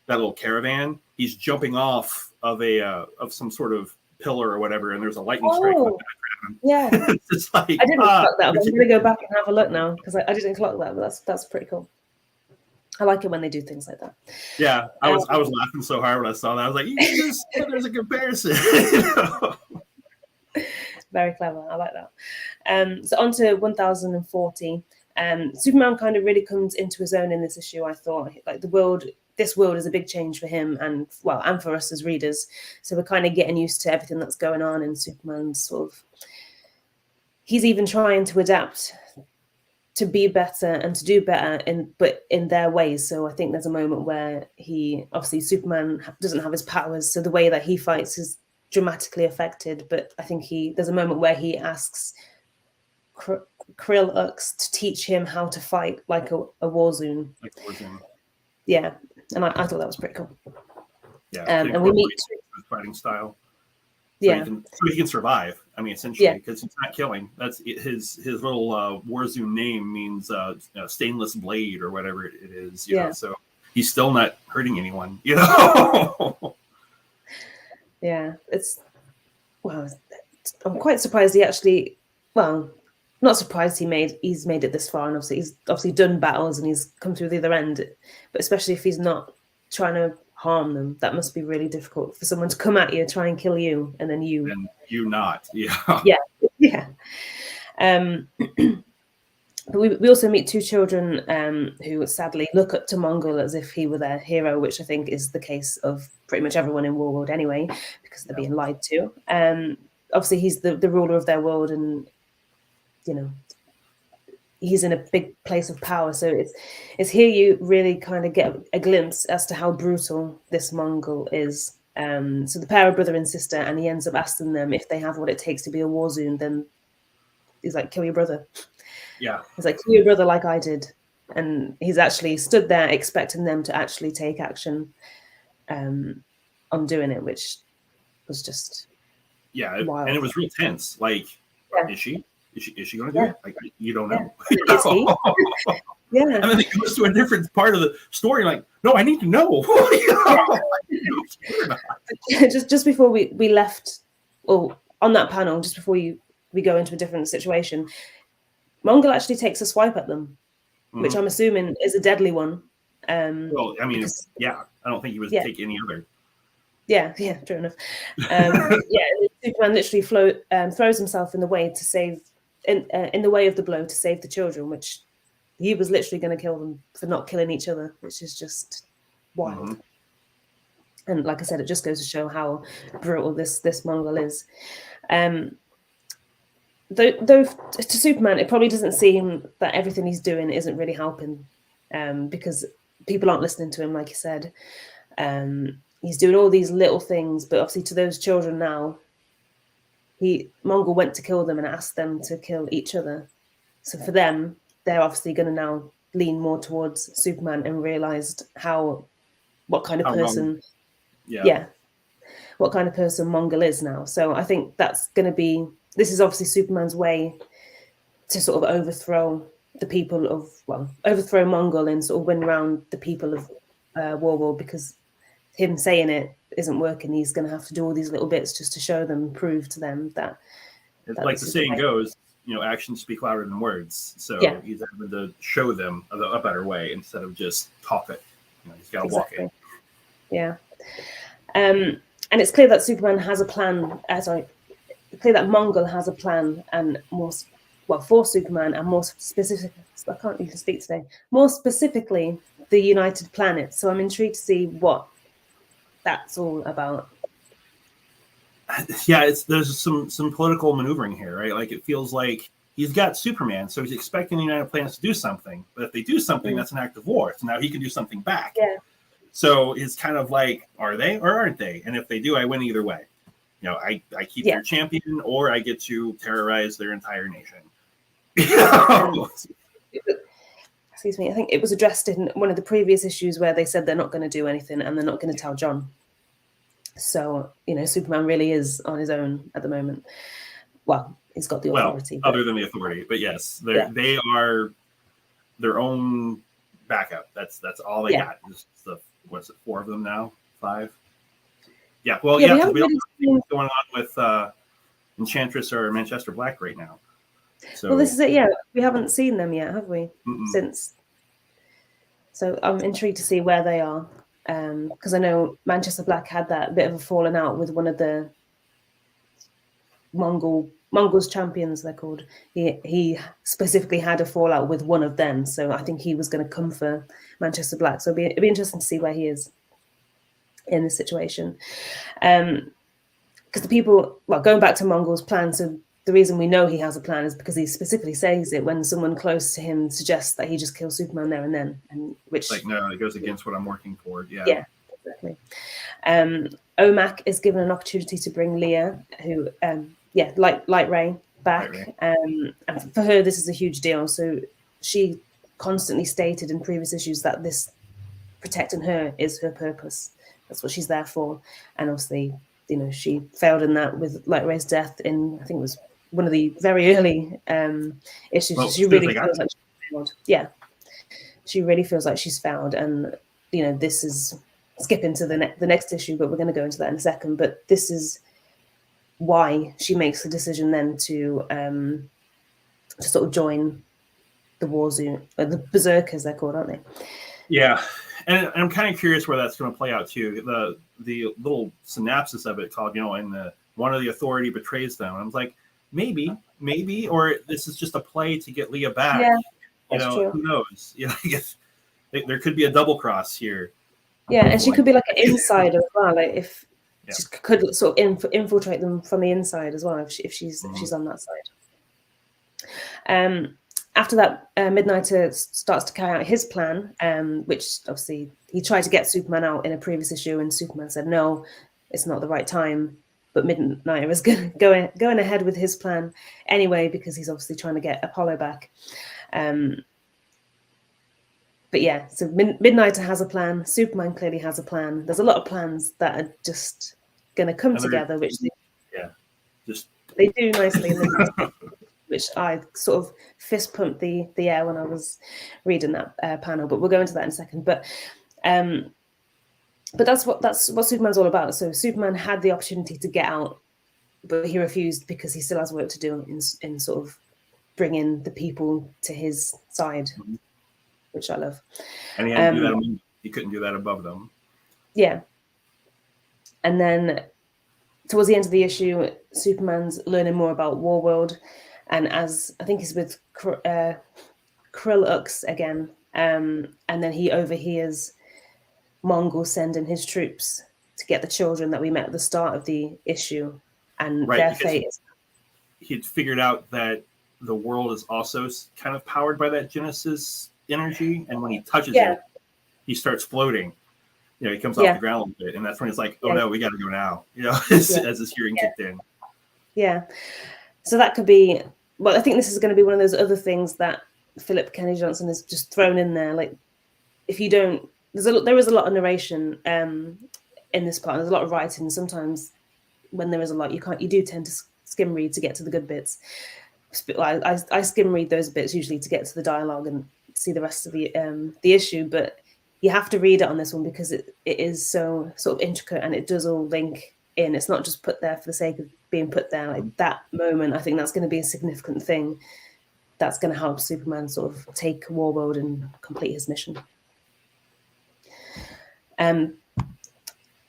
B: little caravan. He's jumping off of some sort of pillar or whatever, and there's a lightning strike in the background.
A: Yeah.
B: It's like,
A: I didn't clock that. I'm going to go back and have a look now, because I didn't clock that, but that's pretty cool. I like it when they do things like that. Yeah,
B: I was laughing so hard when I saw that. I was like, there's a comparison.
A: Very clever. I like that. So on to 1040. Superman kind of really comes into his own in this issue. I thought, like, this world is a big change for him and for us as readers. So we're kind of getting used to everything that's going on, and Superman's he's even trying to adapt to be better and to do better but in their ways. So I think there's a moment where Superman doesn't have his powers, so the way that he fights is dramatically affected. But I think there's a moment where he asks Kryl-Ux to teach him how to fight like a Warzone. Yeah, and I thought that was pretty cool.
B: Yeah,
A: and we meet
B: fighting style.
A: Yeah,
B: so he can survive. I mean, essentially, because he's not killing. That's his little Warzone name means stainless blade or whatever it is. You know? So he's still not hurting anyone.
A: Yeah, I'm quite surprised he actually. Well, not surprised he's made it this far, and he's done battles and he's come through the other end. But especially if he's not trying to harm them, that must be really difficult for someone to come at you, try and kill you, and then you
B: not.
A: Yeah. But we also meet two children who sadly look up to Mongul as if he were their hero, which I think is the case of pretty much everyone in Warworld anyway, because they're being lied to. Obviously, he's the ruler of their world, and he's in a big place of power. So it's here you really kind of get a glimpse as to how brutal this Mongul is. So the pair are brother and sister, and he ends up asking them if they have what it takes to be a Warzone. Then he's like, kill your brother.
B: Yeah.
A: He's like, kill your brother like I did. And he's actually stood there expecting them to actually take action on doing it, which was just wild.
B: And it was real tense. Like, is she going to do it? Like, you don't know.
A: Is he? Yeah.
B: And then it goes to a different part of the story. Like, no, I need to know.
A: Just before we left, on that panel, just before we go into a different situation, Mongul actually takes a swipe at them, which I'm assuming is a deadly one.
B: Well, I mean, I don't think he would take any other.
A: Yeah, true enough. Superman literally throws himself in the way to save, in the way of the blow to save the children, which he was literally going to kill them for not killing each other, which is just wild. And like I said, it just goes to show how brutal this Mongul is. Though to Superman, it probably doesn't seem that everything he's doing isn't really helping, because people aren't listening to him, like you said. He's doing all these little things, but obviously to those children now, Mongul went to kill them and asked them to kill each other. So for them, they're obviously going to now lean more towards Superman and realized what kind of person Mongul is now. So I think that's going to be, this is obviously Superman's way to sort of overthrow Mongul and sort of win around the people of Warworld, because him saying it isn't working. He's going to have to do all these little bits just to show them, prove to them that.
B: Like the saying goes, actions speak louder than words. So he's having to show them a better way instead of just talk it. He's got to walk it.
A: Yeah. And it's clear that Superman has a plan. Clear that Mongul has a plan, and for Superman, and more specific, I can't even speak today, more specifically, the United Planets. So I'm intrigued to see what that's all about.
B: Yeah, there's some political maneuvering here, right? Like, it feels like he's got Superman, so he's expecting the United Planets to do something. But if they do something, that's an act of war. So now he can do something back.
A: Yeah.
B: So it's kind of like, are they or aren't they? And if they do, I win either way. You know, I keep their champion, or I get to terrorize their entire nation.
A: Excuse me. I think it was addressed in one of the previous issues where they said they're not going to do anything and they're not going to tell John. So, you know, Superman really is on his own at the moment. Well, he's got the authority.
B: Well, other than the authority, but yes, they are their own backup. That's all they got. Just what's it, 4 of them now? 5? Yeah. Well, we don't know what's going on with Enchantress or Manchester Black right now. So,
A: well, this is it. Yeah, we haven't seen them yet, have we? Since. So I'm intrigued to see where they are. Because I know Manchester Black had that bit of a falling out with one of the Mongols champions, they're called. He specifically had a fallout with one of them, so I think he was going to come for Manchester Black. So it'd be interesting to see where he is in this situation. Because the people, going back to Mongol's plan, so the reason we know he has a plan is because he specifically says it when someone close to him suggests that he just kills Superman there and then, and which
B: no, it goes against what I'm working for.
A: Yeah, exactly. Omak is given an opportunity to bring Leah, who Light Ray back.
B: Light Ray.
A: And for her, this is a huge deal. So she constantly stated in previous issues that this protecting her is her purpose. That's what she's there for. And obviously, you know, she failed in that with Light Ray's death in, I think it was one of the very early issues.
B: Well,
A: she really feels like she's failed. Yeah. She really feels like she's failed. And, you know, this is skipping to the next issue, but we're going to go into that in a second. But this is why she makes the decision then to sort of join the war zone, the berserkers they're called, aren't they?
B: Yeah, and I'm kind of curious where that's going to play out too. The little synopsis of it called, you know, and one of the authority betrays them. I was like, maybe, or this is just a play to get Leah back.
A: Yeah,
B: you know, true. Who knows? You know, I guess there could be a double cross here.
A: Yeah, and she could be like an insider as well. Like if she could sort of infiltrate them from the inside as well, if she's on that side. After that, Midnighter starts to carry out his plan, which obviously he tried to get Superman out in a previous issue, and Superman said no, it's not the right time. But Midnighter is going ahead with his plan anyway, because he's obviously trying to get Apollo back. But yeah, so Midnighter has a plan. Superman clearly has a plan. There's a lot of plans that are just going to come together, which they do nicely. Which I sort of fist pumped the air when I was reading that panel. But we'll go into that in a second. But that's what Superman's all about. So Superman had the opportunity to get out, but he refused because he still has work to do in sort of bringing the people to his side. Mm-hmm. Which I love.
B: And he had to do that. He couldn't do that above them.
A: Yeah. And then towards the end of the issue, Superman's learning more about Warworld. And as I think he's with Krillux again. And then he overhears Mongol sending his troops to get the children that we met at the start of the issue. And their fate is...
B: He'd figured out that the world is also kind of powered by that Genesis energy, and when he touches it, he starts floating. You know, he comes off the ground a little bit, and that's when he's like, "Oh no, we got to go now." You know, as his hearing kicked in. Yeah,
A: so that could be. Well, I think this is going to be one of those other things that Philip Kennedy Johnson has just thrown in there. Like, if you don't, there is a lot of narration in this part. There's a lot of writing. Sometimes when there is a lot, you do tend to skim read to get to the good bits. I skim read those bits usually to get to the dialogue and see the rest of the issue, but you have to read it on this one because it is so sort of intricate and it does all link in. It's not just put there for the sake of being put there. Like that moment, I think that's going to be a significant thing that's going to help Superman sort of take Warworld and complete his mission.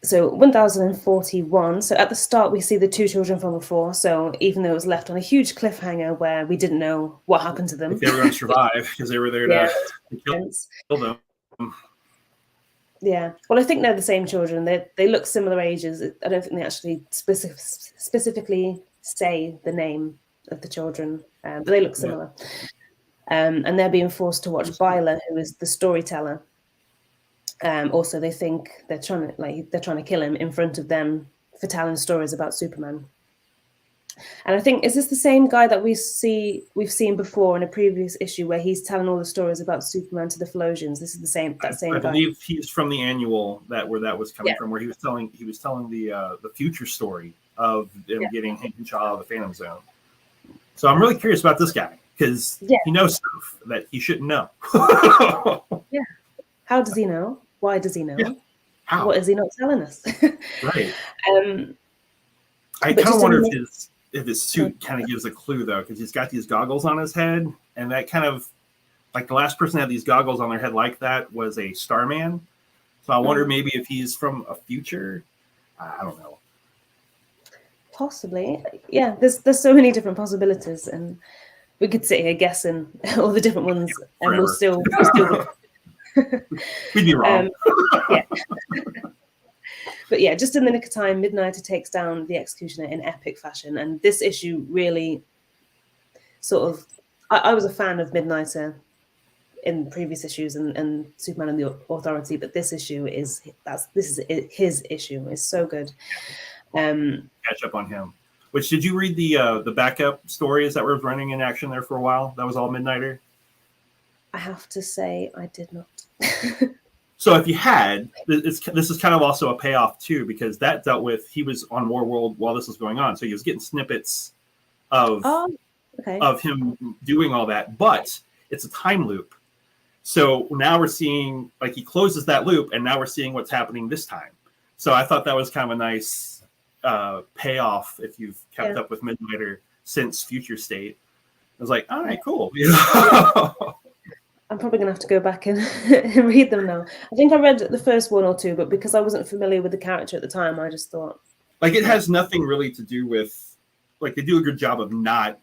A: So 1041. So at the start, we see the two children from before. So even though it was left on a huge cliffhanger where we didn't know what happened to them,
B: if they were going to survive because they were there to kill them.
A: Yeah. Well, I think they're the same children. They look similar ages. I don't think they actually specifically say the name of the children, but they look similar. And they're being forced to watch Byla, who is the storyteller. Also, they think they're trying to kill him in front of them for telling stories about Superman. And I think, is this the same guy that we've seen before in a previous issue where he's telling all the stories about Superman to the Phalosians? This is the same guy. I
B: believe he's from the annual where that was coming from, where he was telling the future story of them getting Hank and Shaw out of the Phantom Zone. So I'm really curious about this guy because he knows stuff that he shouldn't know.
A: How does he know? Why does he know?
B: Yeah. How?
A: What is he not telling us?
B: Right. I kind of wonder if his suit kind of gives a clue though, because he's got these goggles on his head, and that kind of like the last person that had these goggles on their head like that was a Starman. So I wonder maybe if he's from a future. I don't know.
A: Possibly, yeah. There's so many different possibilities, and we could sit here guessing all the different ones, and we'll still
B: we'd be wrong.
A: But yeah, just in the nick of time, Midnighter takes down the Executioner in epic fashion, and this issue really sort of. I was a fan of Midnighter in previous issues and Superman and the Authority, but this issue is his issue. It's so good.
B: Catch up on him. Which did you read the backup stories that were running in action there for a while? That was all Midnighter.
A: I have to say, I did not.
B: So if you had, this is kind of also a payoff too, because that dealt with he was on Warworld while this was going on, so he was getting snippets of him doing all that, but it's a time loop. So now we're seeing like he closes that loop, and now we're seeing what's happening this time. So I thought that was kind of a nice payoff if you've kept up with Midnighter since Future State. I was like, all right, cool.
A: I'm probably going to have to go back and read them now. I think I read the first one or two, but because I wasn't familiar with the character at the time, I just thought...
B: Like, it has nothing really to do with... Like, they do a good job of not...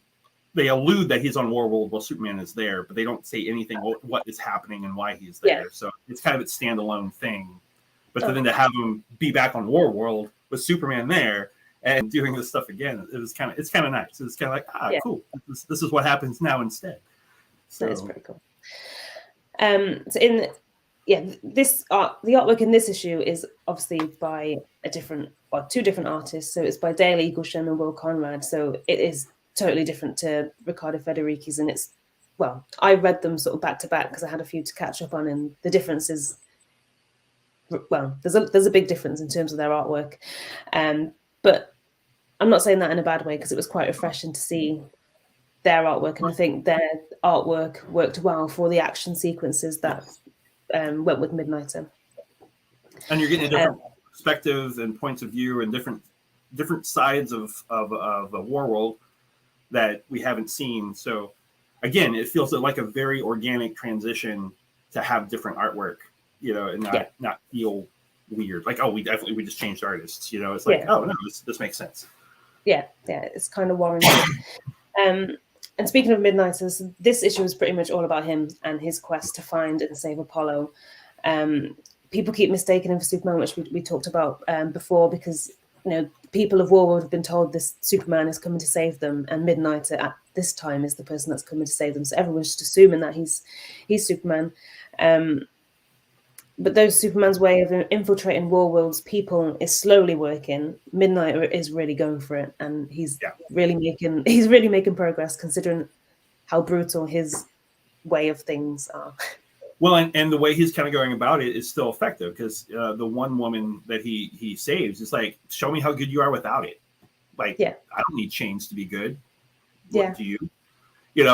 B: They allude that he's on Warworld while Superman is there, but they don't say anything what is happening and why he's there. Yeah. So it's kind of its standalone thing. But then to have him be back on Warworld with Superman there and doing this stuff again, it's kind of nice. It's kind of like, cool. This is what happens now instead. So
A: that is pretty cool. The artwork in this issue is obviously by two different artists. So it's by Dale Eaglesham and Will Conrad. So it is totally different to Riccardo Federici's, and I read them sort of back to back because I had a few to catch up on, and the difference is, there's a big difference in terms of their artwork. But I'm not saying that in a bad way, because it was quite refreshing to see their artwork, and I think their artwork worked well for the action sequences that went with Midnighter. And
B: you're getting a different perspective and points of view and different sides of a Warworld that we haven't seen. So again, it feels like a very organic transition to have different artwork, and not feel weird. Like, we just changed artists. It's like, oh no, this makes sense.
A: Yeah, it's kind of warranted. And speaking of Midnighters, this issue is pretty much all about him and his quest to find and save Apollo. People keep mistaking him for Superman, which we talked about before, because people of Warworld have been told this Superman is coming to save them, and Midnighter at this time is the person that's coming to save them. So everyone's just assuming that he's Superman. But those Superman's way of infiltrating Warworld's people is slowly working. Midnighter is really going for it, and he's really making progress, considering how brutal his way of things are.
B: Well, and the way he's kind of going about it is still effective, because the one woman that he saves is like, show me how good you are without it. Like, I don't need chains to be good. What do you?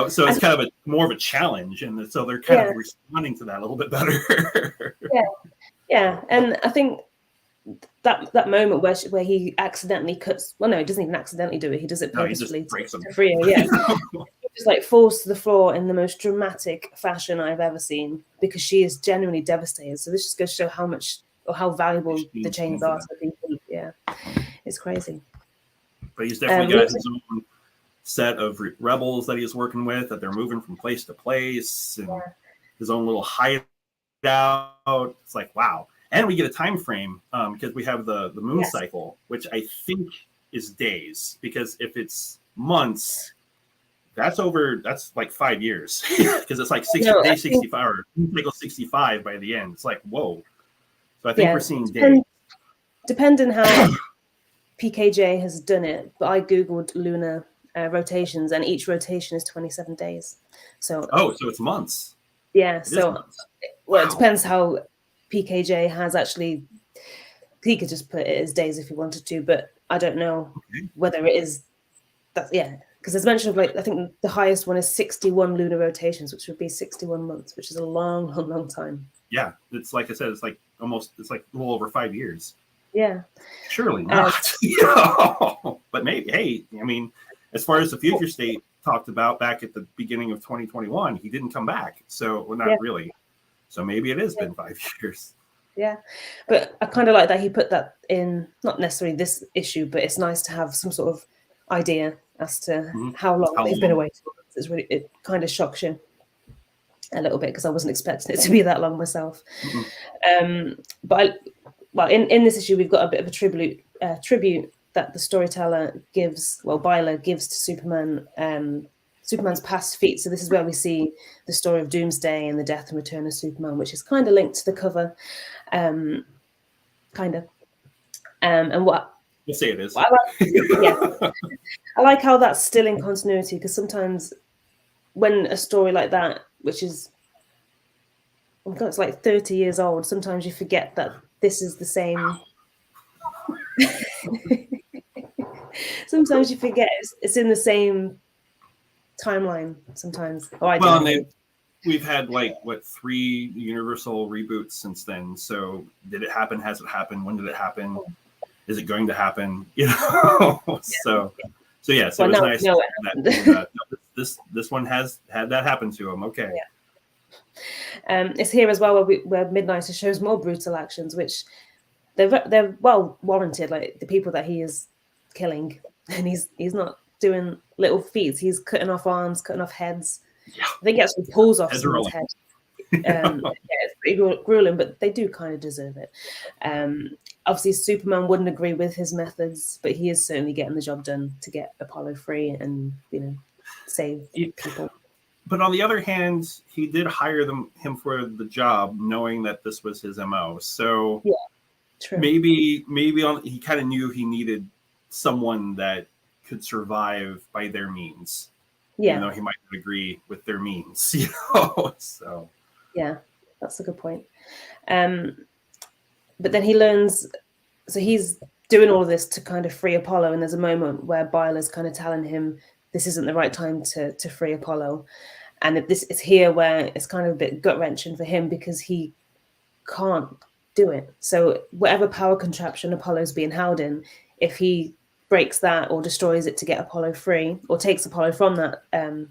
B: So it's kind of more of a challenge, and so they're kind of responding to that a little bit better.
A: And I think that moment where he accidentally cuts. Well, no, he doesn't even accidentally do it. He does it purposefully to free her. Yeah, he just falls to the floor in the most dramatic fashion I've ever seen, because she is genuinely devastated. So this just goes to show how much or how valuable the
B: Machines
A: chains
B: can do
A: are
B: that.
A: to people. Yeah, it's crazy.
B: But he's definitely got his own set of rebels that he's working with, that they're moving from place to place, and his own little hideout. It's like, wow. And we get a time frame because we have the moon cycle, which I think is days, because if it's months, that's like 5 years, because it's like 60 day 65 or cycle 65 by the end. It's like, whoa. So I think we're seeing days.
A: Depending how PKJ has done it, but I googled lunar rotations, and each rotation is 27 days. So
B: so it's months.
A: Yeah,
B: it
A: so
B: months.
A: Well, it depends how PKJ has actually. He could just put it as days if he wanted to, but I don't know whether it is that. Yeah, because there's mention of, like, I think the highest one is 61 lunar rotations, which would be 61 months, which is a long, long, long time.
B: Yeah, it's like I said, it's like a little over 5 years.
A: Yeah,
B: surely not. But maybe. Hey, I mean, as far as the future state talked about back at the beginning of 2021, he didn't come back. So, well, not really. So maybe it has been 5 years.
A: Yeah, but I kind of like that he put that in, not necessarily this issue, but it's nice to have some sort of idea as to how long they've been away for. It kind of shocks you a little bit, because I wasn't expecting it to be that long myself. But in this issue, we've got a bit of a tribute that the storyteller gives, Byler gives to Superman, Superman's past feats. So this is where we see the story of Doomsday and the death and return of Superman, which is kind of linked to the cover, And what
B: we'll say it is.
A: I like how that's still in continuity, because sometimes when a story like that, which is, it's like 30 years old, sometimes you forget that this is the same. Sometimes you forget it's in the same timeline sometimes.
B: We've had 3 Universal reboots since then. So did it happen? Has it happened? When did it happen? Is it going to happen? So yes, it was nice that this one has had that happen to him. Okay.
A: It's here as well where Midnighter shows more brutal actions, which they're well warranted. Like the people that he is killing, and he's not doing little feats. He's cutting off arms, cutting off heads. I think he actually pulls off someone's head. It's pretty grueling, but they do kind of deserve it. Obviously, Superman wouldn't agree with his methods, but he is certainly getting the job done to get Apollo free and save people.
B: But on the other hand, he did hire him for the job, knowing that this was his MO. So
A: true.
B: Maybe he kind of knew he needed someone that could survive by their means. Even though he might not agree with their means, So
A: yeah, that's a good point. But then he learns, so he's doing all of this to kind of free Apollo, and there's a moment where Byler's kind of telling him this isn't the right time to free Apollo, and it's here where it's kind of a bit gut-wrenching for him, because he can't do it. So whatever power contraption Apollo's being held in, if he breaks that or destroys it to get Apollo free, or takes Apollo from that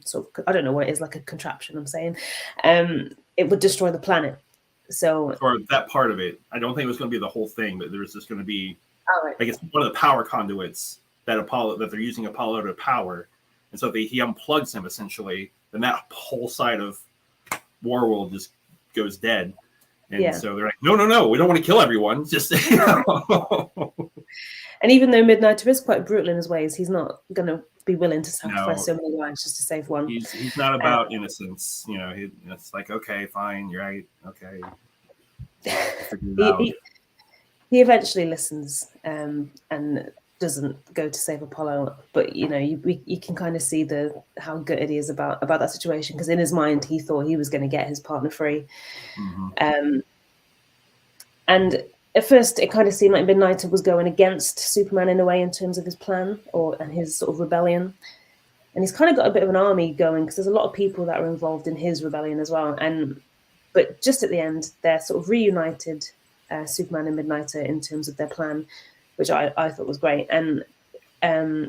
A: sort of, I don't know what it is, like a contraption, I'm saying, it would destroy the planet. So,
B: or that part of it, I don't think it was going to be the whole thing, but there's just going to be, I guess, one of the power conduits that they're using Apollo to power, and so he unplugs him essentially, then that whole side of Warworld just goes dead. And so they're like, no, we don't want to kill everyone. Just
A: And even though Midnighter is quite brutal in his ways, he's not going to be willing to sacrifice so many lives just to save one.
B: He's not about innocence. It's like, okay, fine, you're right. Okay.
A: He eventually listens and doesn't go to save Apollo, but you can kind of see how gutted he is about that situation, because in his mind he thought he was going to get his partner free. And at first it kind of seemed like Midnighter was going against Superman in a way in terms of his plan and his sort of rebellion, and he's kind of got a bit of an army going, because there's a lot of people that are involved in his rebellion as well. But just at the end they're sort of reunited, Superman and Midnighter, in terms of their plan, which I thought was great. And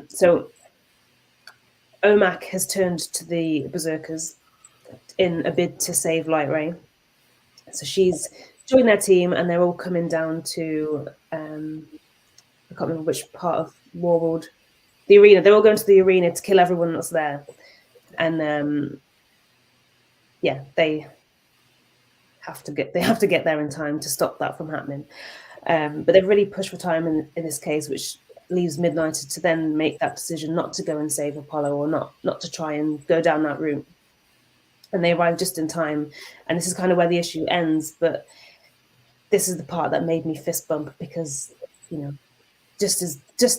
A: so OMAC has turned to the Berserkers in a bid to save Light Ray. So she's join their team, and they're all coming down to I can't remember which part of Warworld, the arena. They're all going to the arena to kill everyone that's there, and yeah, they have to get there in time to stop that from happening. But they've really pushed for time in this case, which leaves Midnighter to then make that decision not to go and save Apollo, or not to try and go down that route. And they arrive just in time, and this is kind of where the issue ends. But this is the part that made me fist bump, because, you know, just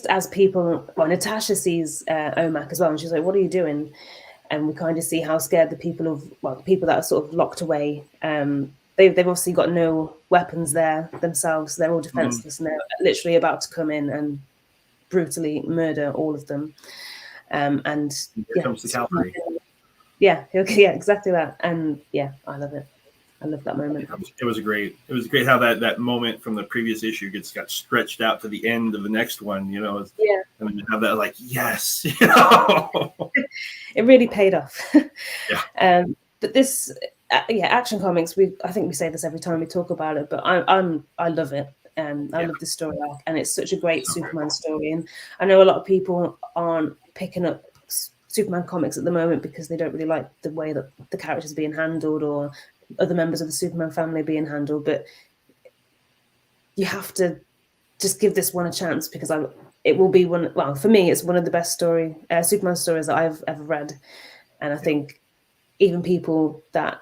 A: as people, well, Natasha sees Omak as well, and she's like, "What are you doing?" And we kind of see how scared the people that are sort of locked away. They've obviously got no weapons there themselves. So they're all defenseless, and they're literally about to come in and brutally murder all of them. And
B: here comes the cavalry.
A: Yeah, exactly that. And yeah, I love it. I love that moment.
B: It was great how that moment from the previous issue got stretched out to the end of the next one, you know.
A: Yeah.
B: And then you have that, like, yes, you know.
A: It really paid off.
B: Yeah.
A: But this, Action Comics, I think we say this every time we talk about it, but I love it. I love this story arc, and it's such a great Superman story. And I know a lot of people aren't picking up Superman comics at the moment because they don't really like the way that the characters are being handled, or other members of the Superman family being handled. But you have to just give this one a chance, because it will be one. Well, for me, it's one of the best Superman stories that I've ever read, and I think even people that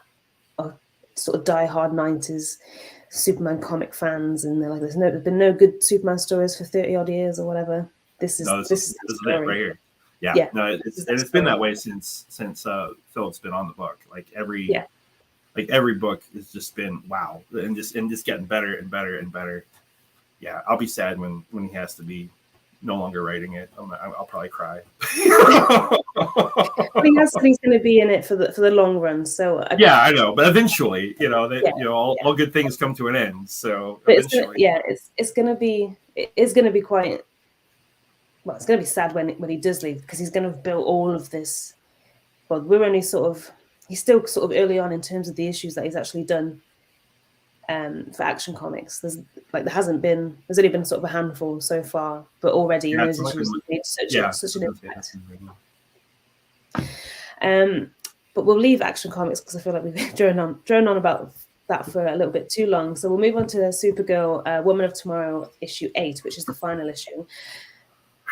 A: are sort of diehard '90s Superman comic fans, and they're like, there's been no good Superman stories for 30 odd years or whatever. This is it right here.
B: Yeah. No, it's been that way since Philip's been on the book. Like every book has just been wow, and just getting better and better and better. Yeah, I'll be sad when he has to be no longer writing it. I'll probably cry.
A: He's going to be in it for the long run. So
B: I know, but eventually, you know, all good things come to an end. So eventually,
A: it's going to be quite. Well, it's going to be sad when he does leave, because he's going to have built all of this. Well, we're only he's still sort of early on in terms of the issues that he's actually done for Action Comics. There's only been sort of a handful so far, but already in those issues made such an impact. But we'll leave Action Comics because I feel like we've drone on about that for a little bit too long. So we'll move on to Supergirl, Woman of Tomorrow, issue 8, which is the final issue.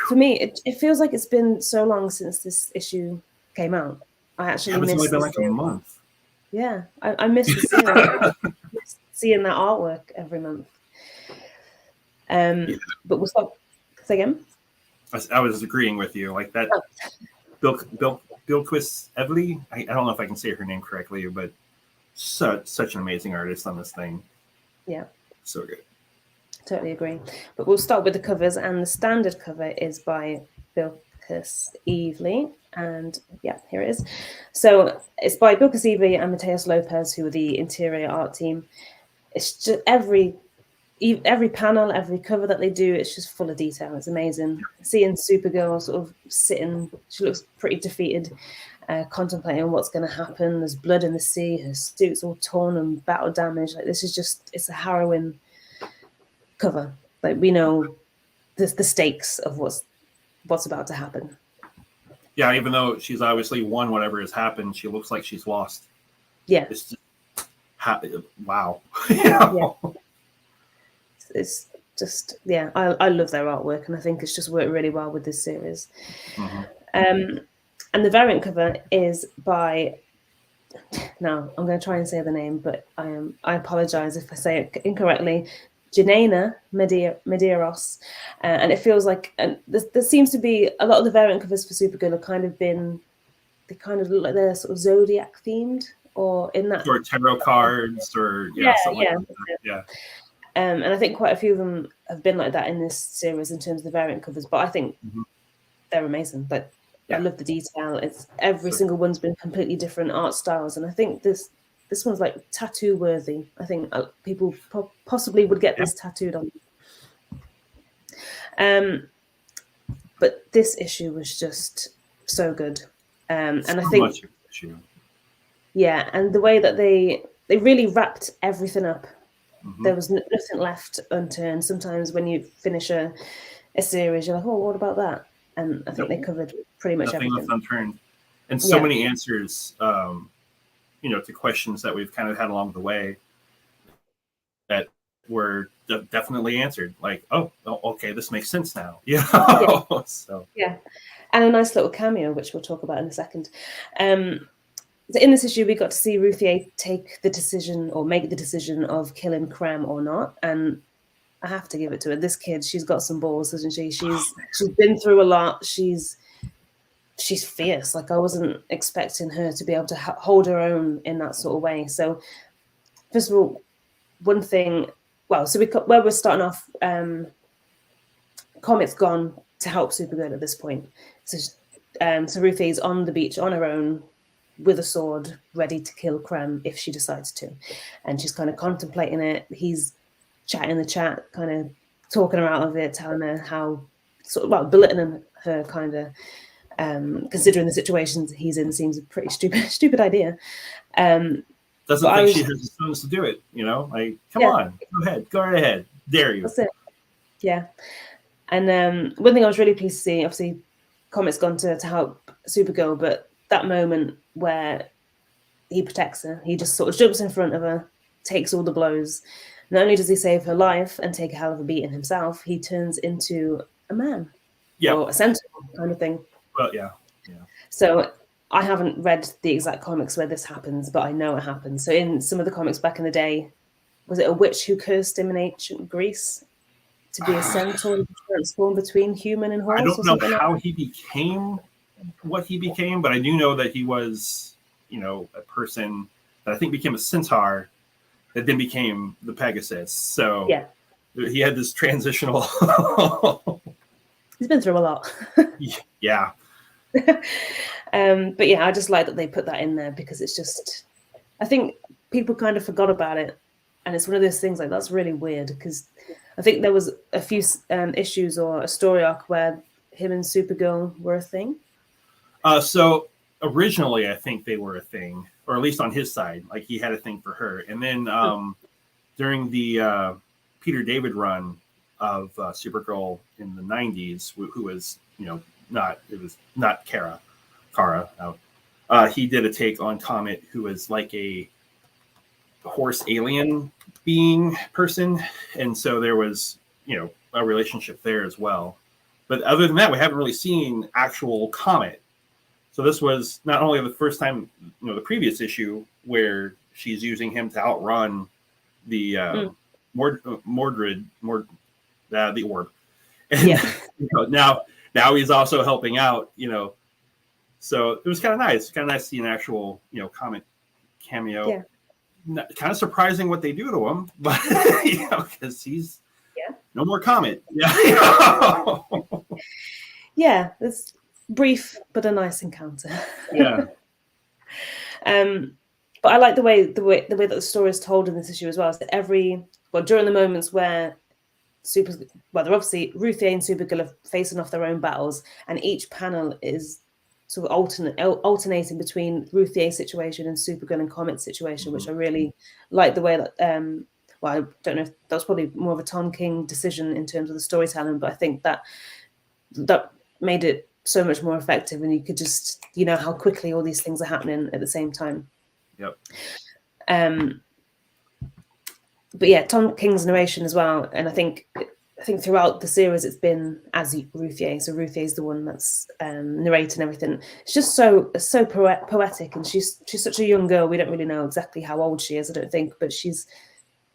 A: For me, it feels like it's been so long since this issue came out. I actually missed
B: it's only been like a month.
A: Yeah, I miss seeing that artwork every month. But we'll stop. Say again.
B: I was agreeing with you, like that. Bilquis Evely. I don't know if I can say her name correctly, but such an amazing artist on this thing. Yeah, so good.
A: Totally agree. But we'll start with the covers, and the standard cover is by Bilquis Evely, and yeah, here it is. So it's by Bilquis Evely and Mateus Lopez, who are the interior art team. It's just every panel, every cover that they do, it's just full of detail. It's amazing. Seeing Supergirl sort of sitting, she looks pretty defeated, contemplating what's going to happen. There's blood in the sea. Her suit's all torn and battle damaged. Like, this is it's a harrowing cover. Like, we know the stakes of what's about to happen.
B: Yeah, even though she's obviously won whatever has happened, she looks like she's lost.
A: Yeah.
B: It's wow.
A: It's just, I love their artwork, and I think it's just worked really well with this series. Mm-hmm. And the variant cover is by, now I'm going to try and say the name, but I apologize if I say it incorrectly, Janena Medeiros, and it feels like, and there seems to be a lot of the variant covers for Supergirl have kind of look like they're sort of zodiac themed, or in that,
B: or tarot cards, or something like that.
A: And I think quite a few of them have been like that in this series in terms of the variant covers, but I think they're amazing. But I love the detail. It's every single one's been completely different art styles, and I think this one's like tattoo worthy. I think people possibly would get this tattooed on. But this issue was just so good, and I think and the way that they really wrapped everything up There was nothing left unturned. Sometimes when you finish a series, you're like, oh, what about that? And I think they covered pretty much
B: nothing
A: everything.
B: left unturned, and so many answers, to questions that we've kind of had along the way that were definitely answered. Like, oh, okay, this makes sense now. So
A: and a nice little cameo, which we'll talk about in a second. So in this issue, we got to see Ruthier take the decision or make the decision of killing Krem or not, and I have to give it to her. This kid, she's got some balls, hasn't she? She's been through a lot. She's fierce. Like, I wasn't expecting her to be able to hold her own in that sort of way. So first of all, one thing, so where we're starting off, Comet's gone to help Supergirl at this point. So Ruthie's on the beach on her own with a sword, ready to kill Krem if she decides to. And she's kind of contemplating it. He's chatting in the chat, kind of talking her out of it, telling her how, belittling her, kind of, considering the situations he's in, seems a pretty stupid idea.
B: Doesn't think she has the stones to do it, like, come on, go right ahead, dare you.
A: That's it. Yeah. And one thing I was really pleased to see, obviously Comet's gone to help Supergirl, but that moment where he protects her, he just sort of jumps in front of her, takes all the blows. Not only does he save her life and take a hell of a beating himself, he turns into a man, or a centaur kind of thing.
B: Well, yeah.
A: So I haven't read the exact comics where this happens, but I know it happens. So in some of the comics back in the day, was it a witch who cursed him in ancient Greece to be a centaur and transform between human and horse?
B: I don't know how he became what he became, but I do know that he was, a person that I think became a centaur that then became the Pegasus. So he had this transitional.
A: He's been through a lot.
B: Yeah.
A: But yeah, I just like that they put that in there, because it's just, I think people kind of forgot about it, and it's one of those things like that's really weird, because I think there was a few issues or a story arc where him and Supergirl were a thing.
B: So originally, I think they were a thing, or at least on his side, like he had a thing for her. And then during the Peter David run of Supergirl in the 90s, who was, it was not Kara. He did a take on Comet, who was like a horse alien being person. And so there was, a relationship there as well. But other than that, we haven't really seen actual Comet. So this was not only the first time, the previous issue where she's using him to outrun the Mordred, the orb. And now he's also helping out, So it was kind of nice. Kind of nice to see an actual, Comet cameo.
A: Yeah.
B: Kind of surprising what they do to him, but because he's no more Comet.
A: Yeah, it's brief but a nice encounter.
B: Yeah.
A: But I like the way that the story is told in this issue as well. Is that during the moments where they're obviously Ruthier and Supergirl are facing off their own battles, and each panel is sort of alternating between Ruthier's situation and Supergirl and Comet's situation, which I really like the way that. I don't know if that was probably more of a Tom King decision in terms of the storytelling, but I think that made it so much more effective, and you could just how quickly all these things are happening at the same time.
B: Yep.
A: But yeah, Tom King's narration as well, and I think throughout the series it's been as Ruthier. So Ruthier is the one that's narrating everything. It's just so poetic, and she's such a young girl. We don't really know exactly how old she is, I don't think, but she's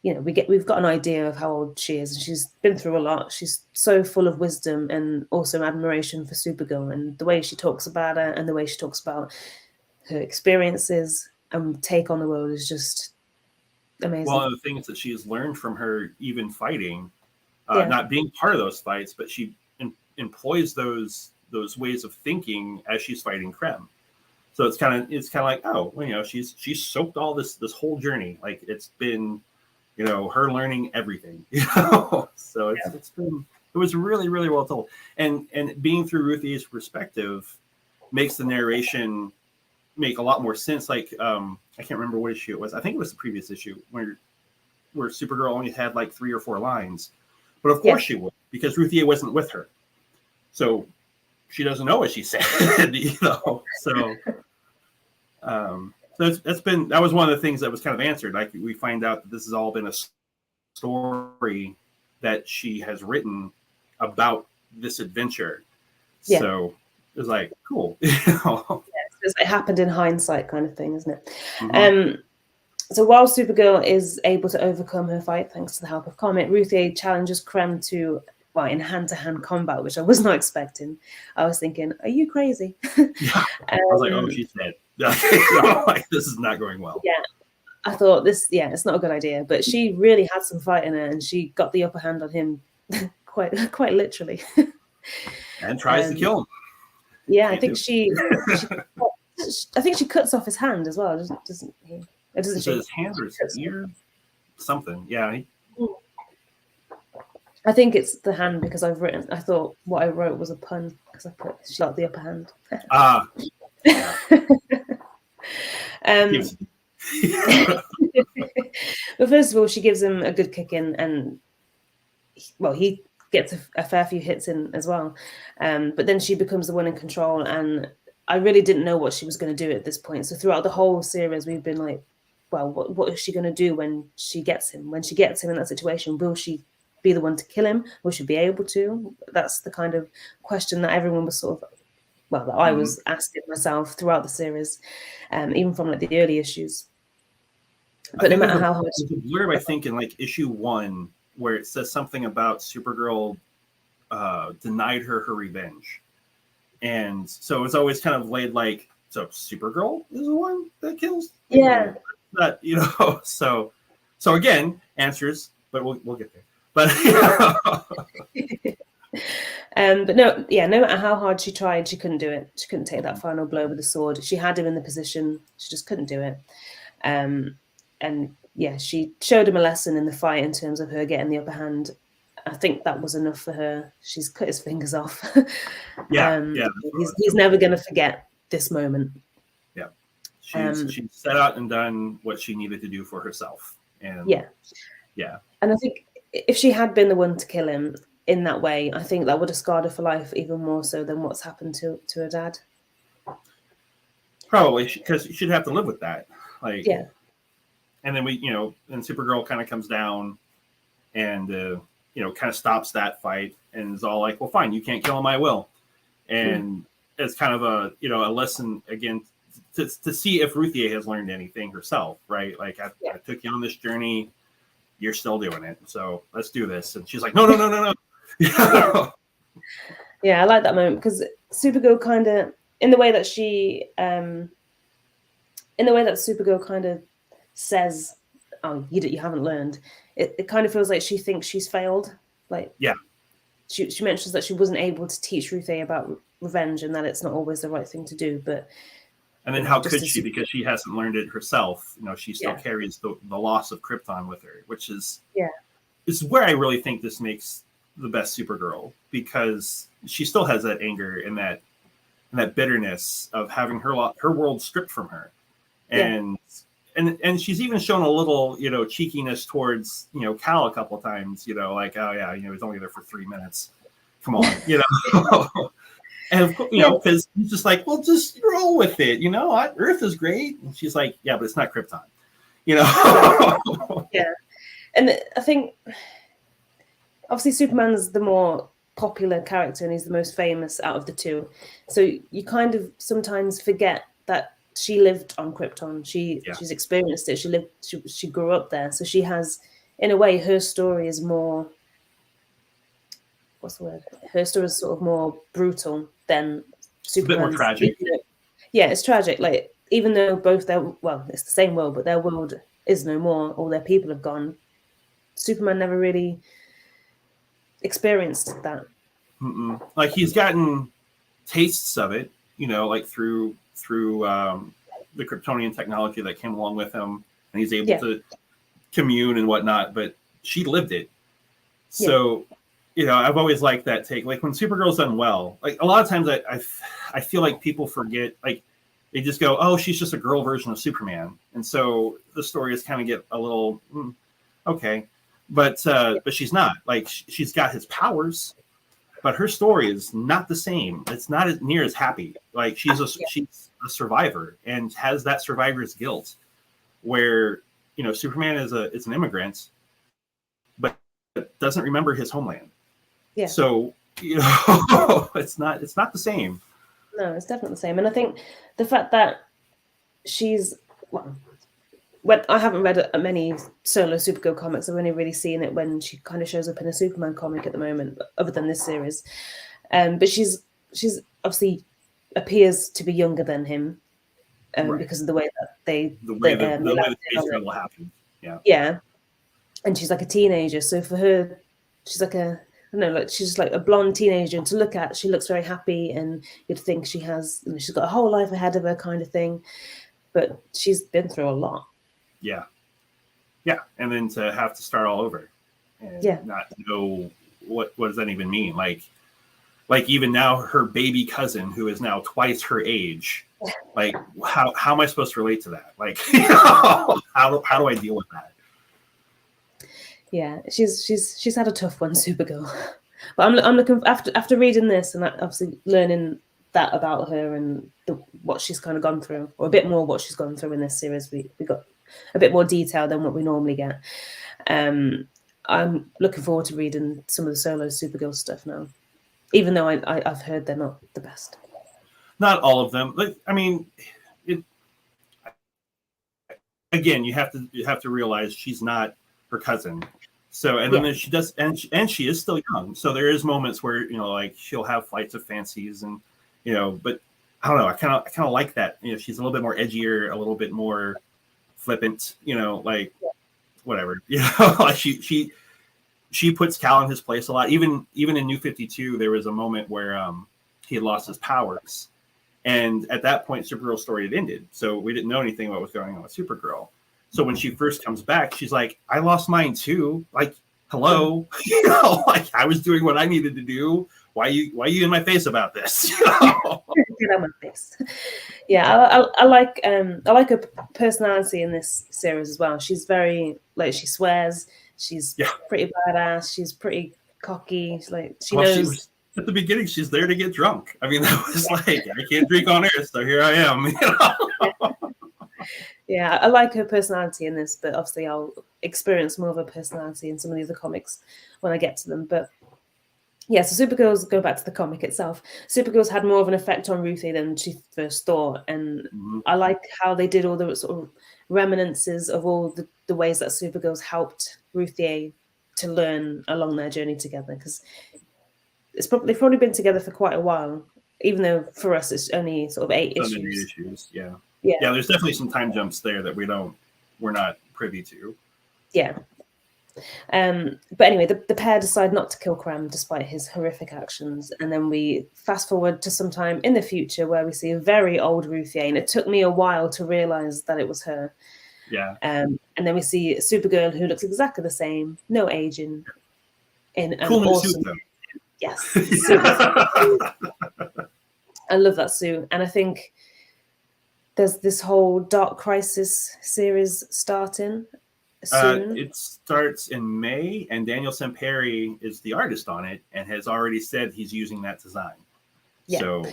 A: we've got an idea of how old she is, and she's been through a lot. She's so full of wisdom and also admiration for Supergirl, and the way she talks about her and the way she talks about her experiences and take on the world is just amazing.
B: One of the things that she has learned from her, even fighting, not being part of those fights, but she employs those ways of thinking as she's fighting Krem. So it's kind of like, oh, well, she's soaked all this whole journey. Like it's been, her learning everything. So it was really, really well told, and being through Ruthie's perspective makes the narration make a lot more sense. Like I can't remember what issue it was. I think it was the previous issue where where Supergirl only had like 3 or 4 lines. But of course she would, because Ruthie wasn't with her. So she doesn't know what she said, So, that was one of the things that was kind of answered. Like, we find out that this has all been a story that she has written about this adventure. Yeah. So it was like, cool.
A: It happened in hindsight kind of thing, isn't it? Mm-hmm. So while Supergirl is able to overcome her fight thanks to the help of Comet, Ruthie challenges Krem to, in hand-to-hand combat, which I was not expecting. I was thinking, are you crazy?
B: Yeah. I was like, oh, she's dead. So, like, this is not going well.
A: Yeah. I thought it's not a good idea. But she really had some fight in her, and she got the upper hand on him quite literally.
B: And tries to kill him.
A: Yeah, I think she cuts off his hand as well, doesn't he? Doesn't she?
B: His hand or his ear? Something. Yeah.
A: I think it's the hand, because I thought what I wrote was a pun, because I put she got the upper hand.
B: Yeah.
A: But first of all, she gives him a good kick in, and he gets a fair few hits in as well. But then she becomes the one in control, and I really didn't know what she was going to do at this point. So throughout the whole series, we've been like, well, what is she going to do when she gets him? When she gets him in that situation, will she be the one to kill him? Will she be able to? That's the kind of question that everyone was sort of, that I was asking myself throughout the series, even from like the early issues. But no matter how hard,
B: there's a blurb, I think, in like issue 1, where it says something about Supergirl denied her revenge, and so it's always kind of laid like, so Supergirl is the one that kills.
A: Yeah.
B: That so again, answers, but we'll get there. But
A: but no matter how hard she tried, she couldn't do it. She couldn't take that final blow with the sword. She had him in the position, she just couldn't do it. And she showed him a lesson in the fight in terms of her getting the upper hand. I think that was enough for her. She's cut his fingers off. He's never going to forget this moment.
B: Yeah, she set out and done what she needed to do for herself. And
A: and I think if she had been the one to kill him in that way, I think that would have scarred her for life even more so than what's happened to her dad.
B: Probably, because she'd have to live with that. Like,
A: yeah.
B: And then and Supergirl kind of comes down and, kind of stops that fight and is all like, well, fine, you can't kill him, I will. And it's kind of a lesson, again, to see if Ruthie has learned anything herself, right? Like, I took you on this journey, you're still doing it, so let's do this. And she's like, no.
A: Yeah, I like that moment, because Supergirl kind of, in the way that Supergirl kind of says, oh, you haven't learned, it kind of feels like she thinks she's failed. Like, she mentions that she wasn't able to teach Ruthie about revenge, and that it's not always the right thing to do.
B: And then how could she, because she hasn't learned it herself? She still carries the loss of Krypton with her, which is where I really think this makes the best Supergirl, because she still has that anger and that bitterness of having her world stripped from her. And she's even shown a little, cheekiness towards, Cal a couple of times, like, oh yeah, he's only there for 3 minutes. Come on, And of course, because he's just like, well, just roll with it. Earth is great. And she's like, yeah, but it's not Krypton.
A: Yeah. And I think, obviously, Superman's the more popular character, and he's the most famous out of the two. So you kind of sometimes forget that she lived on Krypton. She's experienced it. She grew up there. So she has, in a way, her story is more, what's the word? Her story is sort of more brutal than Superman's.
B: A bit more tragic.
A: Yeah, it's tragic. Like, even though both it's the same world, but their world is no more. All their people have gone. Superman never really experienced that.
B: Like, he's gotten tastes of it, like through the Kryptonian technology that came along with him, and he's able to commune and whatnot. But she lived it, so I've always liked that take. Like, when Supergirl's done well, like, a lot of times I feel like people forget, like, they just go, oh, she's just a girl version of Superman, and so the stories kind of get a little. okay, but she's not. Like she's got his powers, but her story is not the same. It's not as near as happy. Like she's a survivor and has that survivor's guilt, where Superman is an immigrant, but doesn't remember his homeland.
A: Yeah.
B: So it's not the same.
A: No, it's definitely the same. And I think the fact that she's when I haven't read many solo Supergirl comics, I've only really seen it when she kind of shows up in a Superman comic at the moment, other than this series. But she's obviously appears to be younger than him, because of the way that the way the space travel
B: happened. Yeah.
A: Yeah. And she's like a teenager. So for her, she's like she's like a blonde teenager, and to look at, she looks very happy, and you'd think she's got a whole life ahead of her kind of thing. But she's been through a lot.
B: Yeah. Yeah. And then to have to start all over and not know what does that even mean? Like even now her baby cousin, who is now twice her age, like how am I supposed to relate to that? Like, how do I deal with that?
A: Yeah, she's had a tough one, Supergirl. But I'm looking after reading this and obviously learning that about her and what she's kind of gone through, or a bit more what she's gone through in this series. We got a bit more detail than what we normally get. I'm looking forward to reading some of the solo Supergirl stuff now, even though I've heard they're not the best.
B: Not all of them. Like, I mean, again, you have to realize she's not her cousin. So, and then she does, and she is still young. So there is moments where like she'll have flights of fancies, and but I don't know. I kind of like that. She's a little bit more edgier, a little bit more flippant. Like whatever. Like she puts Cal in his place a lot. Even in New 52, there was a moment where he had lost his powers, and at that point, Supergirl's story had ended. So we didn't know anything about what was going on with Supergirl. So when she first comes back, she's like, I lost mine too. Like, hello, like I was doing what I needed to do. Why you in my face about this?
A: Get out my face. Yeah, I like her personality in this series as well. She's very she swears. She's pretty badass. She's pretty cocky. She knows.
B: At the beginning, she's there to get drunk. I mean, that was like, I can't drink on Earth, so here I am.
A: Yeah, I like her personality in this, but obviously I'll experience more of her personality in some of the other comics when I get to them. But yeah, so Supergirl's, go back to the comic itself, Supergirl's had more of an effect on Ruthie than she first thought. And I like how they did all the sort of reminiscences of all the ways that Supergirl's helped Ruthie to learn along their journey together, because they've probably been together for quite a while, even though for us it's only sort of 8 issues.
B: Yeah, there's definitely some time jumps there that we're not privy to.
A: Yeah. But anyway, the pair decide not to kill Cram despite his horrific actions. And then we fast forward to some time in the future where we see a very old Ruthie, and it took me a while to realize that it was her.
B: Yeah.
A: And then we see Supergirl, who looks exactly the same, no aging, in an
B: cool
A: awesome
B: suit, though.
A: Yes. I love that suit. And I think there's this whole Dark Crisis series starting soon.
B: It starts in May, and Daniel Samperi is the artist on it and has already said he's using that design. Yeah. So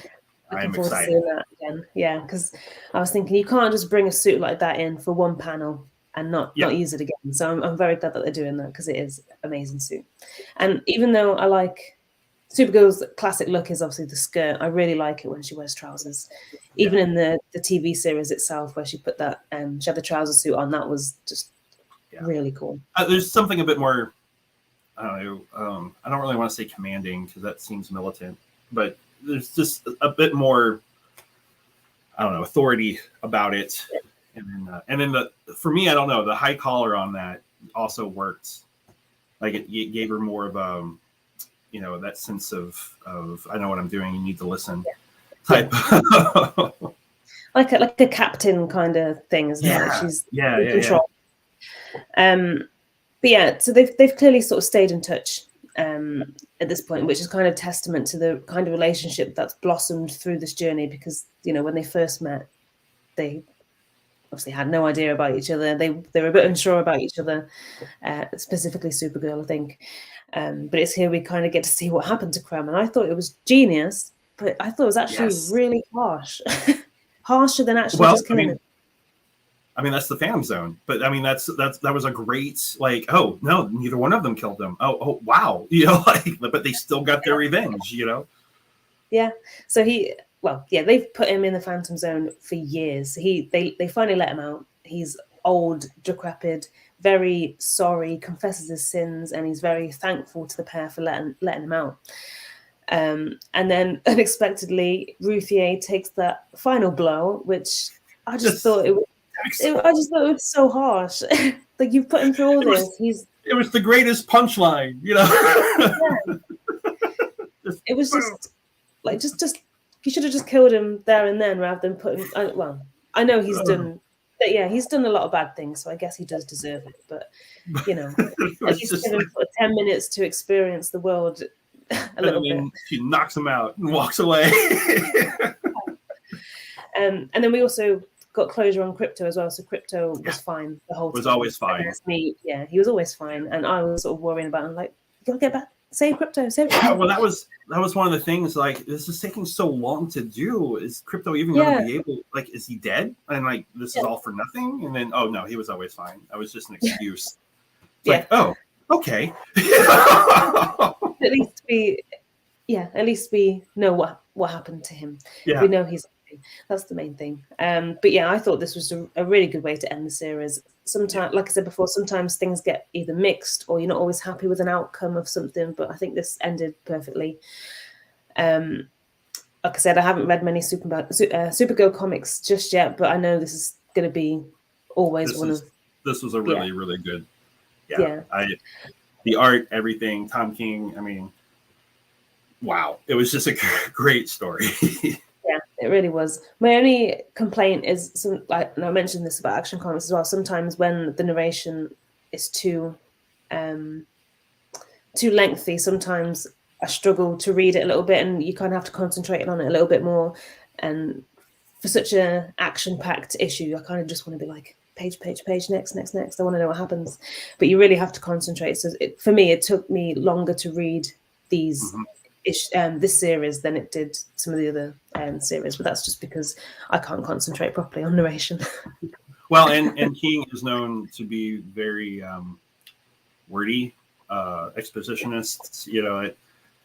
B: I'm excited.
A: To that again. Yeah, because I was thinking you can't just bring a suit like that in for one panel and not use it again. So I'm very glad that they're doing that, because it is an amazing suit. And even though I like Supergirl's classic look is obviously the skirt, I really like it when she wears trousers. Even in the TV series itself, where she put that she had the trouser suit on, that was just really cool.
B: There's something a bit more, I don't know, I don't really want to say commanding, because that seems militant, but there's just a bit more, I don't know, authority about it. And then for me, I don't know, the high collar on that also worked. Like it gave her more of that sense of I know what I'm doing, you need to listen type.
A: like a captain kind of thing, isn't it? Like she's in control. But yeah, so they've clearly sort of stayed in touch at this point, which is kind of testament to the kind of relationship that's blossomed through this journey, because when they first met, they obviously had no idea about each other. They were a bit unsure about each other, specifically Supergirl, I think. But it's here we kind of get to see what happened to Krem, and I thought it was genius, but I thought it was actually really harsh, harsher than actually just killing him.
B: I mean, that's the Phantom Zone, but I mean, that was a great, like, oh no, neither one of them killed them. Oh wow, you know, like, but they still got their revenge, you know.
A: Yeah. So they've put him in the Phantom Zone for years. They finally let him out. He's old, decrepit, very sorry, confesses his sins, and he's very thankful to the pair for letting him out. And then unexpectedly, Ruthier takes that final blow, which I just thought it was so harsh. Like, you've put him through all this.
B: It was the greatest punchline, you know.
A: It was just like just you should have just killed him there and then rather than put him. I know he's done. He's done a lot of bad things, so I guess he does deserve it. But you know, at least give him 10 minutes to experience the world a little bit.
B: She knocks him out and walks away.
A: And then we also got closure on Krypto as well. So Krypto was fine the whole time.
B: Was always fine.
A: He was always fine, and I was sort of worrying about him, like, you gotta get back. Save Krypto.
B: Well, that was one of the things. Like, this is taking so long to do. Is Krypto even going to be able? Like, is he dead? And like, this is all for nothing. And then, oh no, he was always fine. That was just an excuse. Like, oh, okay.
A: At least we know what happened to him.
B: Yeah.
A: We know he's okay. That's the main thing. But yeah, I thought this was a really good way to end the series. Sometimes, like I said before, sometimes things get either mixed or you're not always happy with an outcome of something, but I think this ended perfectly. Like I said, I haven't read many Supergirl comics just yet, but I know this is going to be always
B: This was a really, really good. Yeah. The art, everything, Tom King, I mean, wow. It was just a great story.
A: Yeah, it really was. My only complaint is, and I mentioned this about Action Comics as well, sometimes when the narration is too lengthy, sometimes I struggle to read it a little bit, and you kind of have to concentrate on it a little bit more. And for such a action-packed issue, I kind of just want to be like, page, next. I want to know what happens. But you really have to concentrate. So for me, it took me longer to read these this series than it did some of the other series, but that's just because I can't concentrate properly on narration.
B: Well, and King is known to be very wordy expositionist. You know,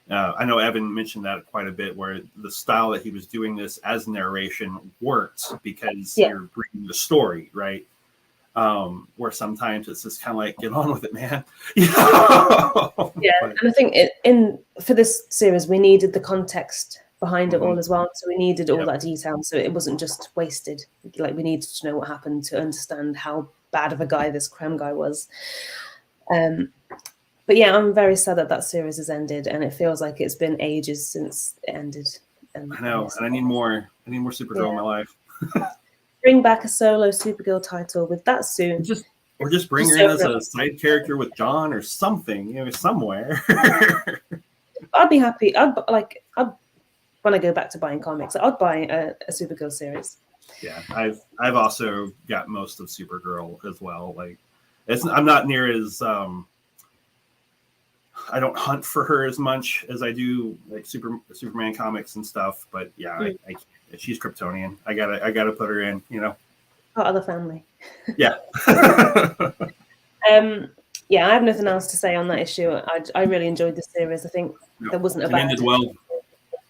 B: I know Evan mentioned that quite a bit, where the style that he was doing this as narration worked because you're reading the story, right? Where sometimes it's just kind of like, get on with it, man. And I think for this series we needed the context behind it all as well, so we needed all that detail, so it wasn't just wasted. Like, we needed to know what happened to understand how bad of a guy this Krem guy was. But yeah, I'm very sad that series has ended, and it feels like it's been ages since it ended. And I know, and I need more Supergirl in my life.
A: Bring back a solo Supergirl title with that soon.
B: Or just bring her in as a side character with John or something, you know, somewhere.
A: I'd be happy. When I go back to buying comics, I'd buy a Supergirl series.
B: Yeah, I've also got most of Supergirl as well. Like, I'm not near as I don't hunt for her as much as I do like Superman comics and stuff. But yeah, she's Kryptonian. I gotta put her in. You know,
A: part of the family.
B: Yeah.
A: Yeah, I have nothing else to say on that issue. I really enjoyed the series. I think there wasn't a bad.
B: Ended well.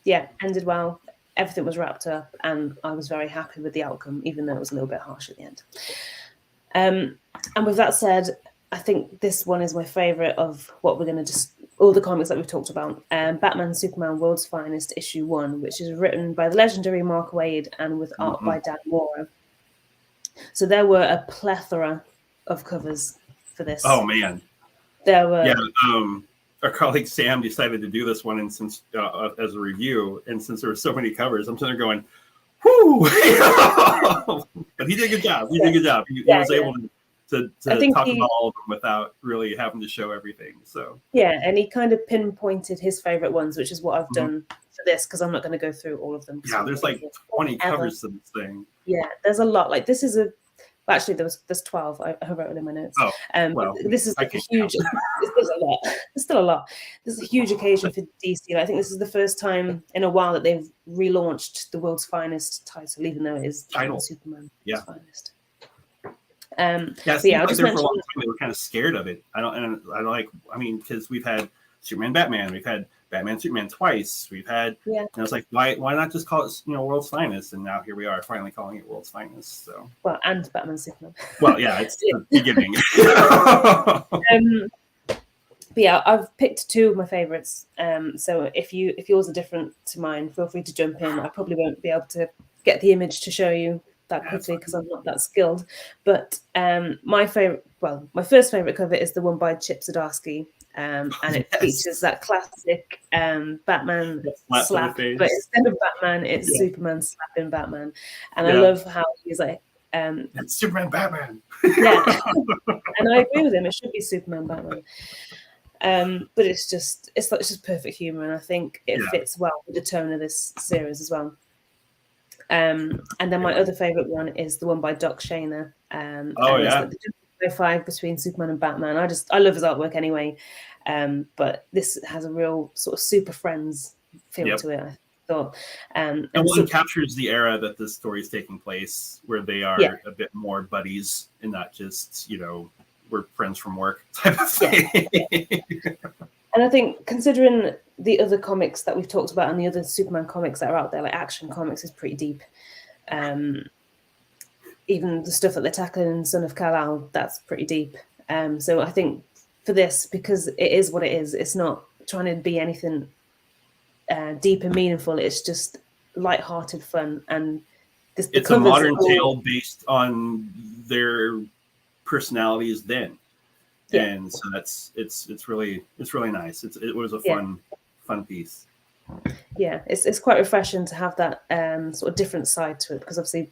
A: Yeah, ended well. Everything was wrapped up, and I was very happy with the outcome, even though it was a little bit harsh at the end. And with that said, I think this one is my favorite of what we're going to just all the comics that we've talked about. Batman Superman World's Finest issue 1, which is written by the legendary Mark Waid and with art by Dan Mora. So there were a plethora of covers for this.
B: Oh man,
A: there were.
B: Yeah, our colleague Sam decided to do this one, and since as a review, and since there were so many covers, I'm sitting there going, "Whoo!" But he did a good job. He was able to talk about all of them without really having to show everything. So
A: and he kind of pinpointed his favorite ones, which is what I've done for this, because I'm not going to go through all of them.
B: Yeah, there's like 20 covers to this thing.
A: Yeah, there's a lot. Like, this is Actually, there's 12. I wrote it in my notes.
B: Oh, well,
A: this is like a huge. There's a lot. There's still a lot. This is a huge occasion for DC. I think this is the first time in a while that they've relaunched the World's Finest title, even though it is Superman's finest.
B: Yeah, I just mentioned for a long time they were kind of scared of it. I mean, because we've had Superman, Batman, we've had Batman, Superman twice. We've had, and I was like, why not just call it, World's Finest? And now here we are, finally calling it World's Finest. So
A: and Batman, Superman.
B: Well, yeah, it's the beginning.
A: But yeah, I've picked two of my favorites. So if yours are different to mine, feel free to jump in. I probably won't be able to get the image to show you that quickly because I'm not that skilled. But my first favorite cover is the one by Chip Zdarsky. And it features that classic Batman slap, but instead of Batman, it's Superman slapping Batman. And I love how he's like,
B: it's Superman Batman.
A: And I agree with him. It should be Superman Batman. But it's just perfect humor, and I think it fits well with the tone of this series as well. And then my other favorite one is the one by Doc Shaner. The 5 between Superman and Batman. I love his artwork anyway, but this has a real sort of Super Friends feel to it, I thought. And
B: one captures the era that this story is taking place, where they are a bit more buddies and not just, we're friends from work type of thing.
A: And I think, considering the other comics that we've talked about and the other Superman comics that are out there, like Action Comics is pretty deep. Even the stuff that they're tackling in Son of Kal-El, that's pretty deep. So I think for this, because it is what it is, it's not trying to be anything deep and meaningful. It's just light-hearted fun. And
B: it's a modern tale based on their personalities then. And so it's really nice. It was a fun piece.
A: Yeah, it's quite refreshing to have that sort of different side to it, because obviously,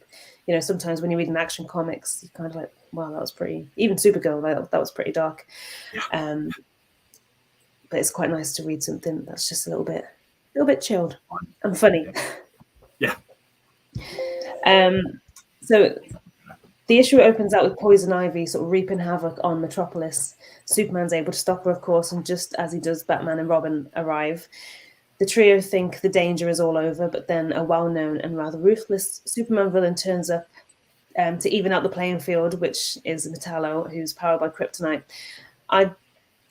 A: sometimes when you read an Action Comics, you're kind of like, wow, that was pretty. Even Supergirl, that was pretty dark. But it's quite nice to read something that's just a little bit chilled and funny.
B: Yeah.
A: So the issue opens out with Poison Ivy sort of reaping havoc on Metropolis. Superman's able to stop her, of course, and just as he does, Batman and Robin arrive. The trio think the danger is all over, but then a well-known and rather ruthless Superman villain turns up to even out the playing field, which is Metallo, who's powered by kryptonite. I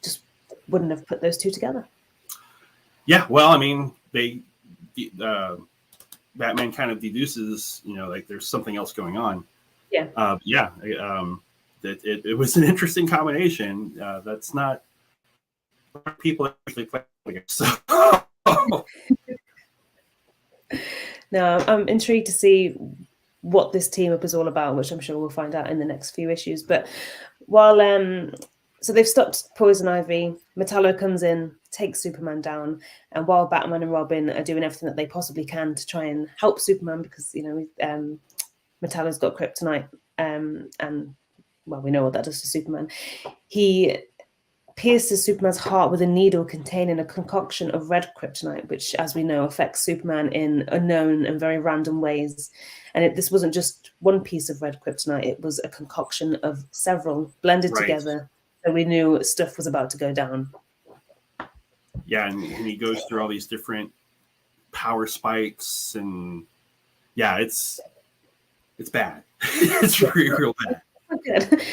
A: just wouldn't have put those two together.
B: Yeah, well, I mean, Batman kind of deduces, like there's something else going on.
A: Yeah.
B: It was an interesting combination. That's not people actually play together. So.
A: No, I'm intrigued to see what this team up is all about, which I'm sure we'll find out in the next few issues. But while so they've stopped Poison Ivy, Metallo comes in, takes Superman down, and while Batman and Robin are doing everything that they possibly can to try and help Superman, because Metallo's got kryptonite, and well, we know what that does to Superman. He pierces Superman's heart with a needle containing a concoction of red kryptonite, which, as we know, affects Superman in unknown and very random ways. And this wasn't just one piece of red kryptonite, it was a concoction of several blended together. So we knew stuff was about to go down.
B: Yeah, and he goes through all these different power spikes, and it's bad. It's real bad.
A: Good.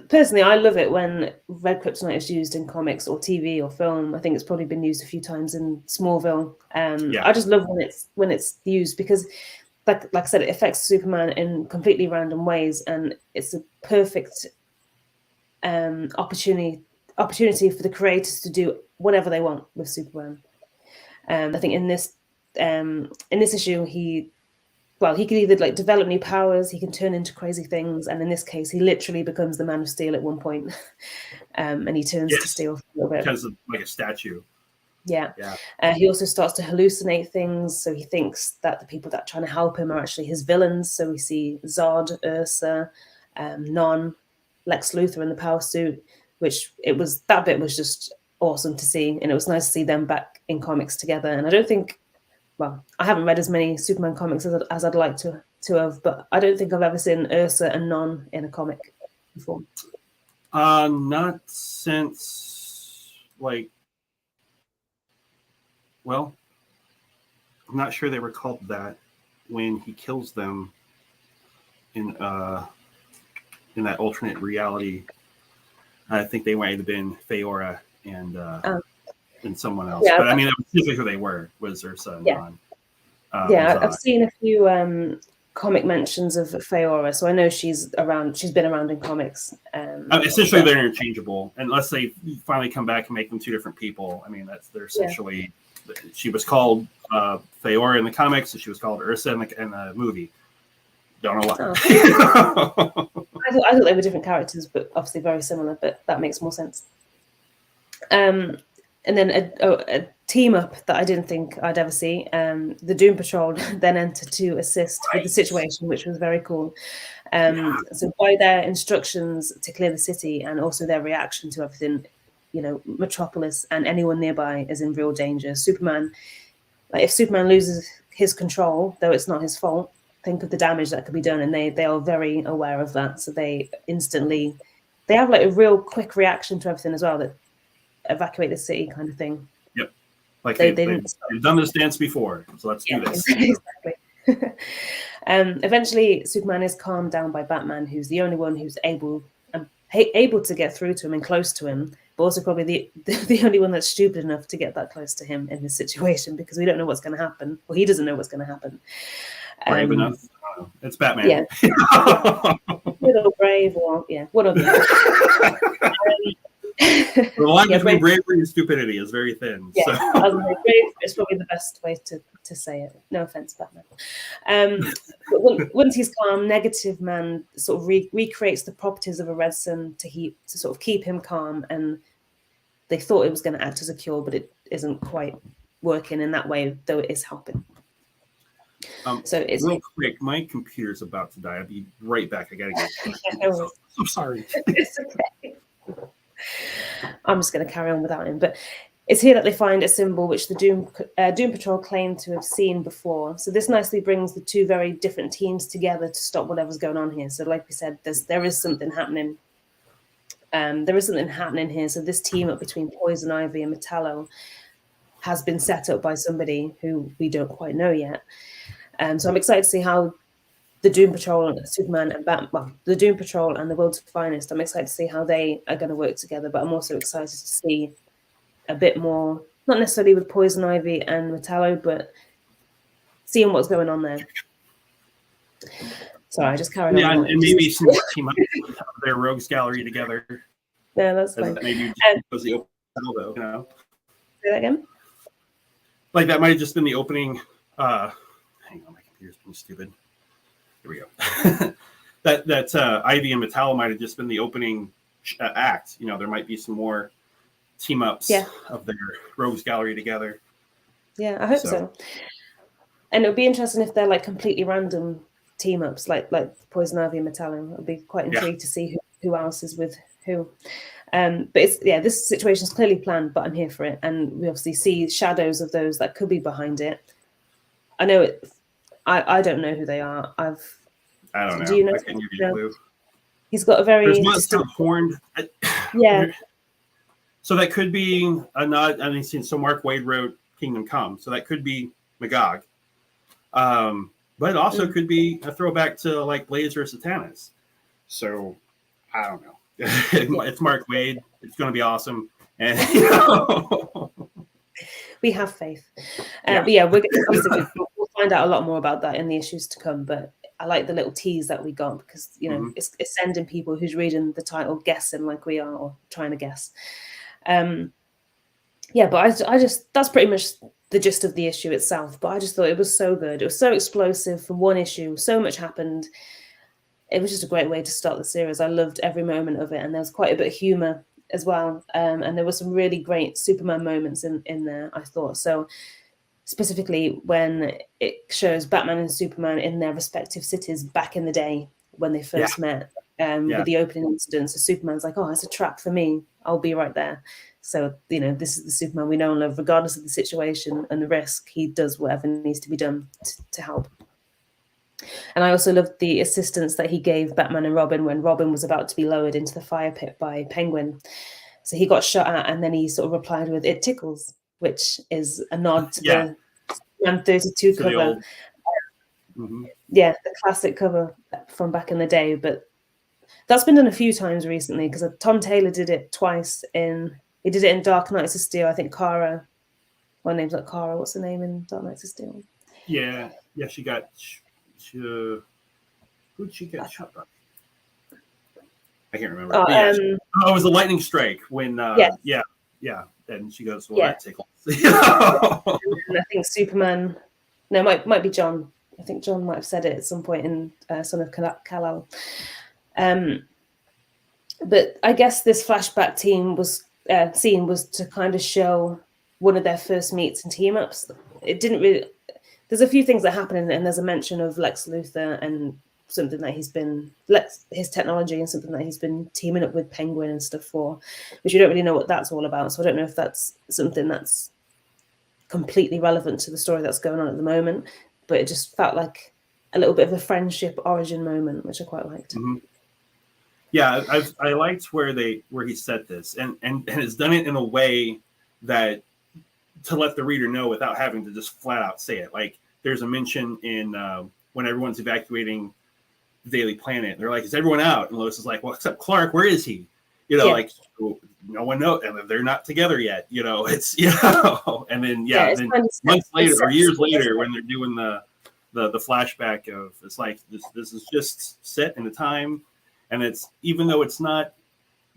A: Personally, I love it when red kryptonite is used in comics or TV or film. I think it's probably been used a few times in Smallville. I just love when it's used, because, like I said, it affects Superman in completely random ways, and it's a perfect opportunity for the creators to do whatever they want with Superman. I think in this issue, he can either develop new powers, he can turn into crazy things, and in this case, he literally becomes the Man of Steel at one point, and he turns to steel for a little bit.
B: Because of, like a statue.
A: Yeah. He also starts to hallucinate things, so he thinks that the people that are trying to help him are actually his villains. So we see Zod, Ursa, Non, Lex Luthor in the power suit, that bit was just awesome to see, and it was nice to see them back in comics together. And I don't think, well, I haven't read as many Superman comics as I'd like to to have, but I don't think I've ever seen Ursa and Non in a comic before.
B: Not since, like, well, I'm not sure they were called that when he kills them in that alternate reality. I think they might have been Feora and someone else.
A: Yeah,
B: but I mean, that was usually who they were, was Ursa and
A: Yeah.
B: Non.
A: I've seen a few comic mentions of Feora, so I know she's around. She's been around in comics.
B: Essentially, they're interchangeable unless they finally come back and make them two different people. I mean, they're essentially. Yeah. She was called Feora in the comics, and she was called Ursa in the movie. Don't know why.
A: Oh. I thought they were different characters, but obviously very similar. But that makes more sense. And then a team up that I didn't think I'd ever see. The Doom Patrol then entered to assist with the situation, which was very cool. So by their instructions to clear the city and also their reaction to everything, Metropolis and anyone nearby is in real danger. Superman, if Superman loses his control, though it's not his fault, think of the damage that could be done, and they are very aware of that. So they have like a real quick reaction to everything as well, that evacuate the city kind of thing.
B: Yep. Like they've done this dance before, so let's do this.
A: Exactly. Eventually, Superman is calmed down by Batman, who's the only one who's able to get through to him and close to him, but also probably the only one that's stupid enough to get that close to him in this situation, because we don't know what's going to happen. Well, he doesn't know what's going to happen.
B: Brave enough. It's Batman.
A: Yeah. Little brave, or one of them.
B: The line between bravery and stupidity is very thin.
A: Yeah,
B: so.
A: Brave is probably the best way to say it. No offense, Batman. But once he's calm, Negative Man sort of recreates the properties of a red sun to sort of keep him calm. And they thought it was going to act as a cure, but it isn't quite working in that way, though it is helping. So it's
B: real quick. My computer's about to die. I'll be right back. I gotta get. I'm sorry.
A: It's okay. I'm just going to carry on without him. But it's here that they find a symbol which the Doom Patrol claimed to have seen before. So this nicely brings the two very different teams together to stop whatever's going on here. So like we said, there is something happening. There is something happening here. So this team up between Poison Ivy and Metallo has been set up by somebody who we don't quite know yet. So I'm excited to see how the Doom Patrol, Superman and Batman, the Doom Patrol and the World's Finest, I'm excited to see how they are going to work together, but I'm also excited to see a bit more, not necessarily with Poison Ivy and Metallo, but seeing what's going on there. Sorry, I just carried on.
B: Yeah, and maybe some team up their rogues gallery together.
A: Yeah, that's fine.
B: Maybe was the opening, though,
A: Say that again?
B: Like that might have just been the opening. Hang on, my computer's being stupid. Here we go. that Ivy and Metallo might have just been the opening act. There might be some more team ups of their rogues gallery together.
A: Yeah, I hope so. And it would be interesting if they're like completely random team ups, like Poison Ivy and Metallo. I'd be quite intrigued to see who else is with who. But this situation is clearly planned, but I'm here for it. And we obviously see shadows of those that could be behind it. I know it. I don't know who they are. I don't know. Do you know?
B: I can't give you a clue.
A: He's got a very.
B: There's one still horned.
A: Yeah.
B: So that could be a nod. I mean, so Mark Waid wrote Kingdom Come, so that could be Magog. But it also could be a throwback to like Blaze versus Thanos. So I don't know. It's Mark Waid. It's going to be awesome, and
A: we have faith. But yeah, we'll find out a lot more about that in the issues to come. But I like the little tease that we got because it's sending people who's reading the title guessing like we are or trying to guess. But I just that's pretty much the gist of the issue itself. But I just thought it was so good. It was so explosive for one issue. So much happened. It was just a great way to start the series. I loved every moment of it, and there was quite a bit of humor as well. And there were some really great Superman moments in there, I thought. So specifically when it shows Batman and Superman in their respective cities back in the day when they first met, with the opening incident. So Superman's like, oh, it's a trap for me. I'll be right there. So, this is the Superman we know and love, regardless of the situation and the risk. He does whatever needs to be done to help. And I also loved the assistance that he gave Batman and Robin when Robin was about to be lowered into the fire pit by Penguin. So he got shot at, and then he sort of replied with "It tickles," which is a nod to the Man 32 cover.
B: Old... Mm-hmm.
A: Yeah, the classic cover from back in the day. But that's been done a few times recently, because Tom Taylor did it twice. He did it in Dark Knights of Steel. I think Kara, her name's like Kara. What's the name in Dark Knights of Steel?
B: Yeah, she got. Who'd she get shot by? I can't remember. It was a lightning strike when. Yeah. And she goes, "Well, that tickles."
A: And I think Superman. No, might be John. I think John might have said it at some point in Son of Kal-El. But I guess this flashback scene was to kind of show one of their first meets and team ups. It didn't really. There's a few things that happen in it, and there's a mention of Lex Luthor and something that his technology and something that he's been teaming up with Penguin and stuff for, which you don't really know what that's all about. So I don't know if that's something that's completely relevant to the story that's going on at the moment, but it just felt like a little bit of a friendship origin moment, which I quite liked.
B: Mm-hmm. Yeah, I liked where he set this and has done it in a way that to let the reader know without having to just flat out say it. Like there's a mention in when everyone's evacuating the Daily Planet, they're like, "Is everyone out?" And Lois is like, "Well, except Clark. Where is he?" Like no one knows, and they're not together yet. It's and then then months later or years later when they're doing the flashback of it's like this is just set in a time, and it's even though it's not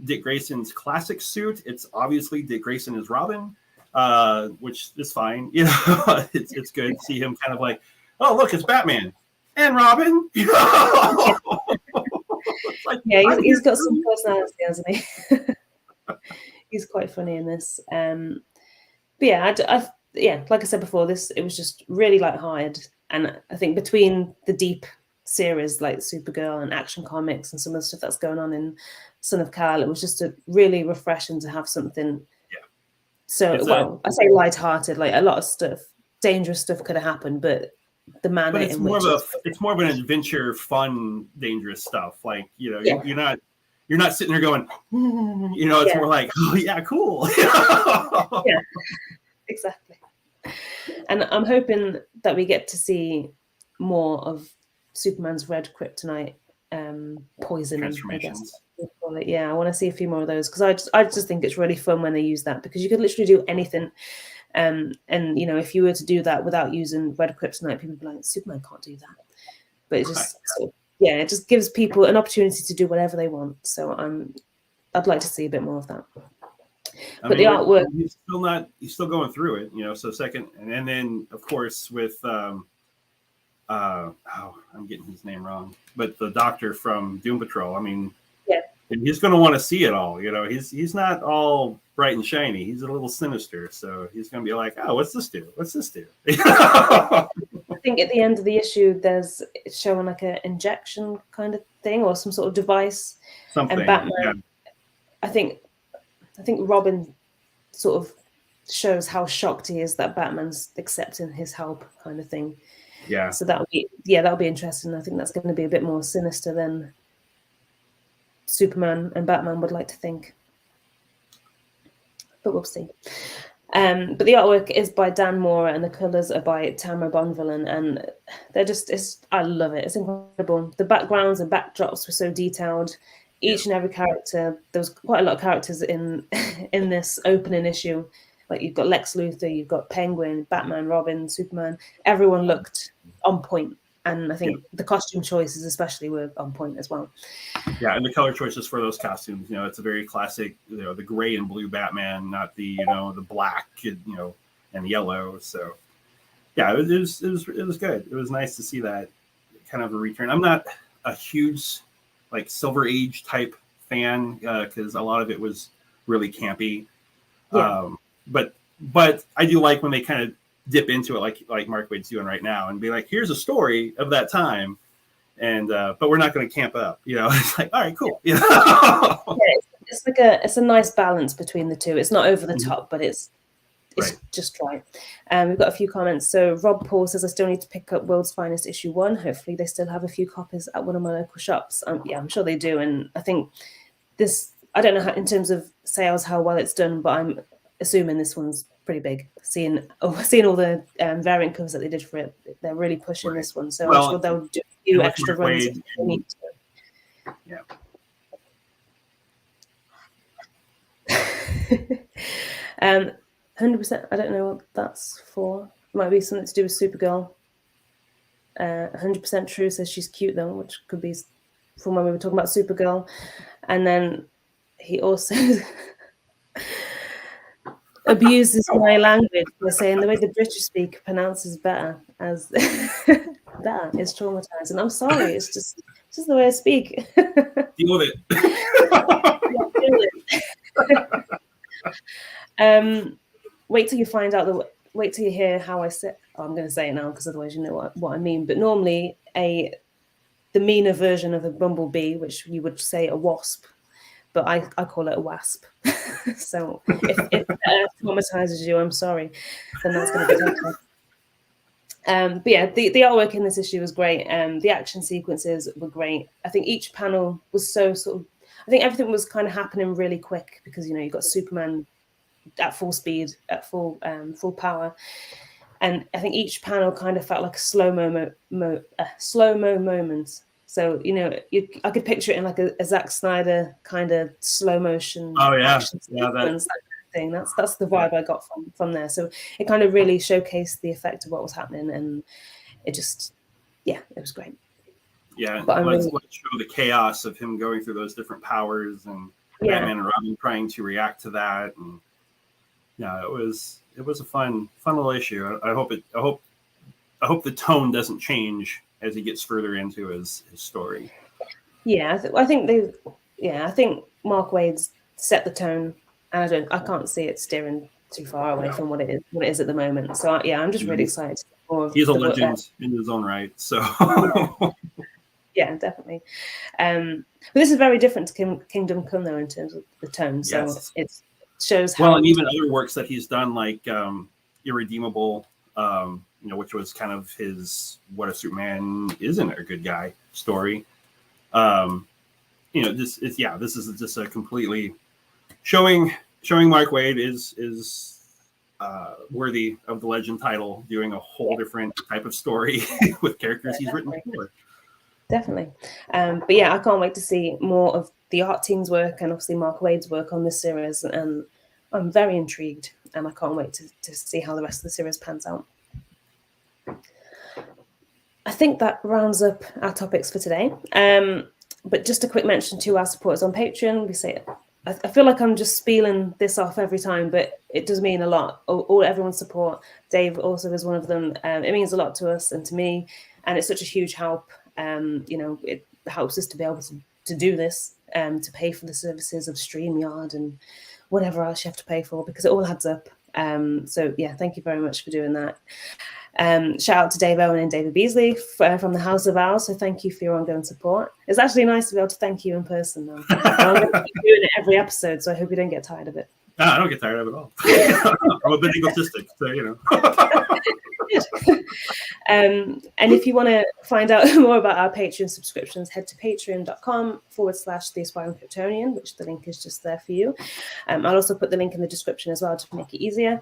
B: Dick Grayson's classic suit, it's obviously Dick Grayson as Robin, which is fine. It's good to see him kind of like, oh look, it's Batman and Robin. Like,
A: he's got some personality, hasn't he? He's quite funny in this. But like I said before, it was just really lighthearted, and I think between the deep series like Supergirl and Action Comics and some of the stuff that's going on in Son of Kal, it was just really refreshing to have something. Yeah. So I say lighthearted, like a lot of stuff, dangerous stuff could have happened, but the man.
B: But it's more of an adventure, fun, dangerous stuff. Like you're not sitting there going, it's more like, oh yeah, cool.
A: Yeah, exactly. And I'm hoping that we get to see more of Superman's red kryptonite poisoning, I guess. Yeah, I want to see a few more of those, because I just think it's really fun when they use that, because you could literally do anything. And if you were to do that without using red kryptonite, people would be like, Superman can't do that. But it just it just gives people an opportunity to do whatever they want. So I'd like to see a bit more of that. But the artwork,
B: he's still going through it, so second, and then of course with I'm getting his name wrong, but the doctor from Doom Patrol, and he's going to want to see it all. He's not all bright and shiny. He's a little sinister. So he's going to be like, oh, what's this do? What's this do?
A: I think at the end of the issue, it's showing like an injection kind of thing or some sort of device.
B: Something.
A: And Batman, I think Robin sort of shows how shocked he is that Batman's accepting his help kind of thing.
B: Yeah.
A: So that'll be interesting. I think that's going to be a bit more sinister than Superman and Batman would like to think, but we'll see. But the artwork is by Dan Mora and the colors are by Tamara Bonvillain, and I love it. It's incredible. The backgrounds and backdrops were so detailed. Each and every character, there was quite a lot of characters in this opening issue. Like you've got Lex Luthor, you've got Penguin, Batman, Robin, Superman. Everyone looked on point. And I think the costume choices especially were on point as well.
B: Yeah, and the color choices for those costumes, it's a very classic, the gray and blue Batman, not the, the black, and yellow. So, yeah, it was good. It was nice to see that kind of a return. I'm not a huge, like, Silver Age type fan because a lot of it was really campy. Yeah. But I do like when they kind of dip into it like Mark Waid's doing right now and be like, here's a story of that time, and but we're not going to camp up, it's like, all right, cool. It's
A: like it's a nice balance between the two. It's not over the top, but it's it's just right. We've got a few comments. So Rob Paul says, I still need to pick up World's Finest issue 1. Hopefully they still have a few copies at one of my local shops. Yeah, I'm sure they do. And I think this, I don't know how, in terms of sales, how well it's done, but I'm assuming this one's pretty big. Seeing all the variant covers that they did for it, they're really pushing this one. So I'm sure they'll do a few extra runs if they need to.
B: Yeah.
A: 100%. I don't know what that's for. It might be something to do with Supergirl. 100% true says she's cute though, which could be from when we were talking about Supergirl. And then he also abuses my language by saying the way the British speak pronounces better as better is traumatized. And I'm sorry, it's just the way I speak.
B: Deal with it.
A: Wait till you find out wait till you hear how I say. Oh, I'm going to say it now because otherwise you know what I mean. But normally the meaner version of a bumblebee, which you would say a wasp, but I call it a wasp. So if it traumatizes you, I'm sorry. Then that's going to be okay. But yeah, the artwork in this issue was great. The action sequences were great. I think each panel was so sort of. I think everything was kind of happening really quick because you got Superman at full speed, at full power, and I think each panel kind of felt like a slow-mo moment. So I could picture it in like a Zack Snyder kind of slow motion.
B: Oh yeah,
A: action sequence, that kind of thing. That's the vibe I got from there. So it kind of really showcased the effect of what was happening, and it just it was great.
B: Yeah, let's show the chaos of him going through those different powers and Batman and Robin trying to react to that, and it was a fun little issue. I hope the tone doesn't change as he gets further into his story.
A: Yeah, I think Mark Waid's set the tone, and I can't see it steering too far away from what it is at the moment. So I'm just really excited.
B: He's a legend in his own right. So.
A: Yeah, definitely. But this is very different to Kingdom Come, though, in terms of the tone. So it shows how.
B: Well, and even other works that he's done, like Irredeemable, which was kind of his "What if Superman isn't a good guy" story. This is just a completely showing Mark Waid is worthy of the Legend title, doing a whole different type of story with characters he's written before.
A: Definitely. But I can't wait to see more of the art team's work and obviously Mark Waid's work on this series. And I'm very intrigued, and I can't wait to see how the rest of the series pans out. I think that rounds up our topics for today. But just a quick mention to our supporters on Patreon. We say I feel like I'm just spieling this off every time, but it does mean a lot. All everyone's support. Dave also is one of them. It means a lot to us and to me, and it's such a huge help. It helps us to be able to do this, to pay for the services of StreamYard and whatever else you have to pay for, because it all adds up. Thank you very much for doing that. Shout out to Dave Owen and David Beasley from the House of Owls. So thank you for your ongoing support. It's actually nice to be able to thank you in person now. I'm going to keep doing it every episode, so I hope you don't get tired of it.
B: No, I don't get tired of it at all. I'm a bit egotistic, so
A: and if you want to find out more about our Patreon subscriptions, head to patreon.com/The Aspiring Kryptonian, which the link is just there for you. I'll also put the link in the description as well to make it easier.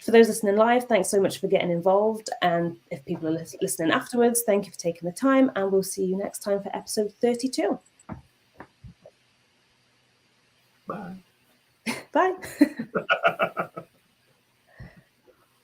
A: For those listening live, thanks so much for getting involved. And if people are listening afterwards, thank you for taking the time. And we'll see you next time for episode 32.
B: Bye.
A: Bye.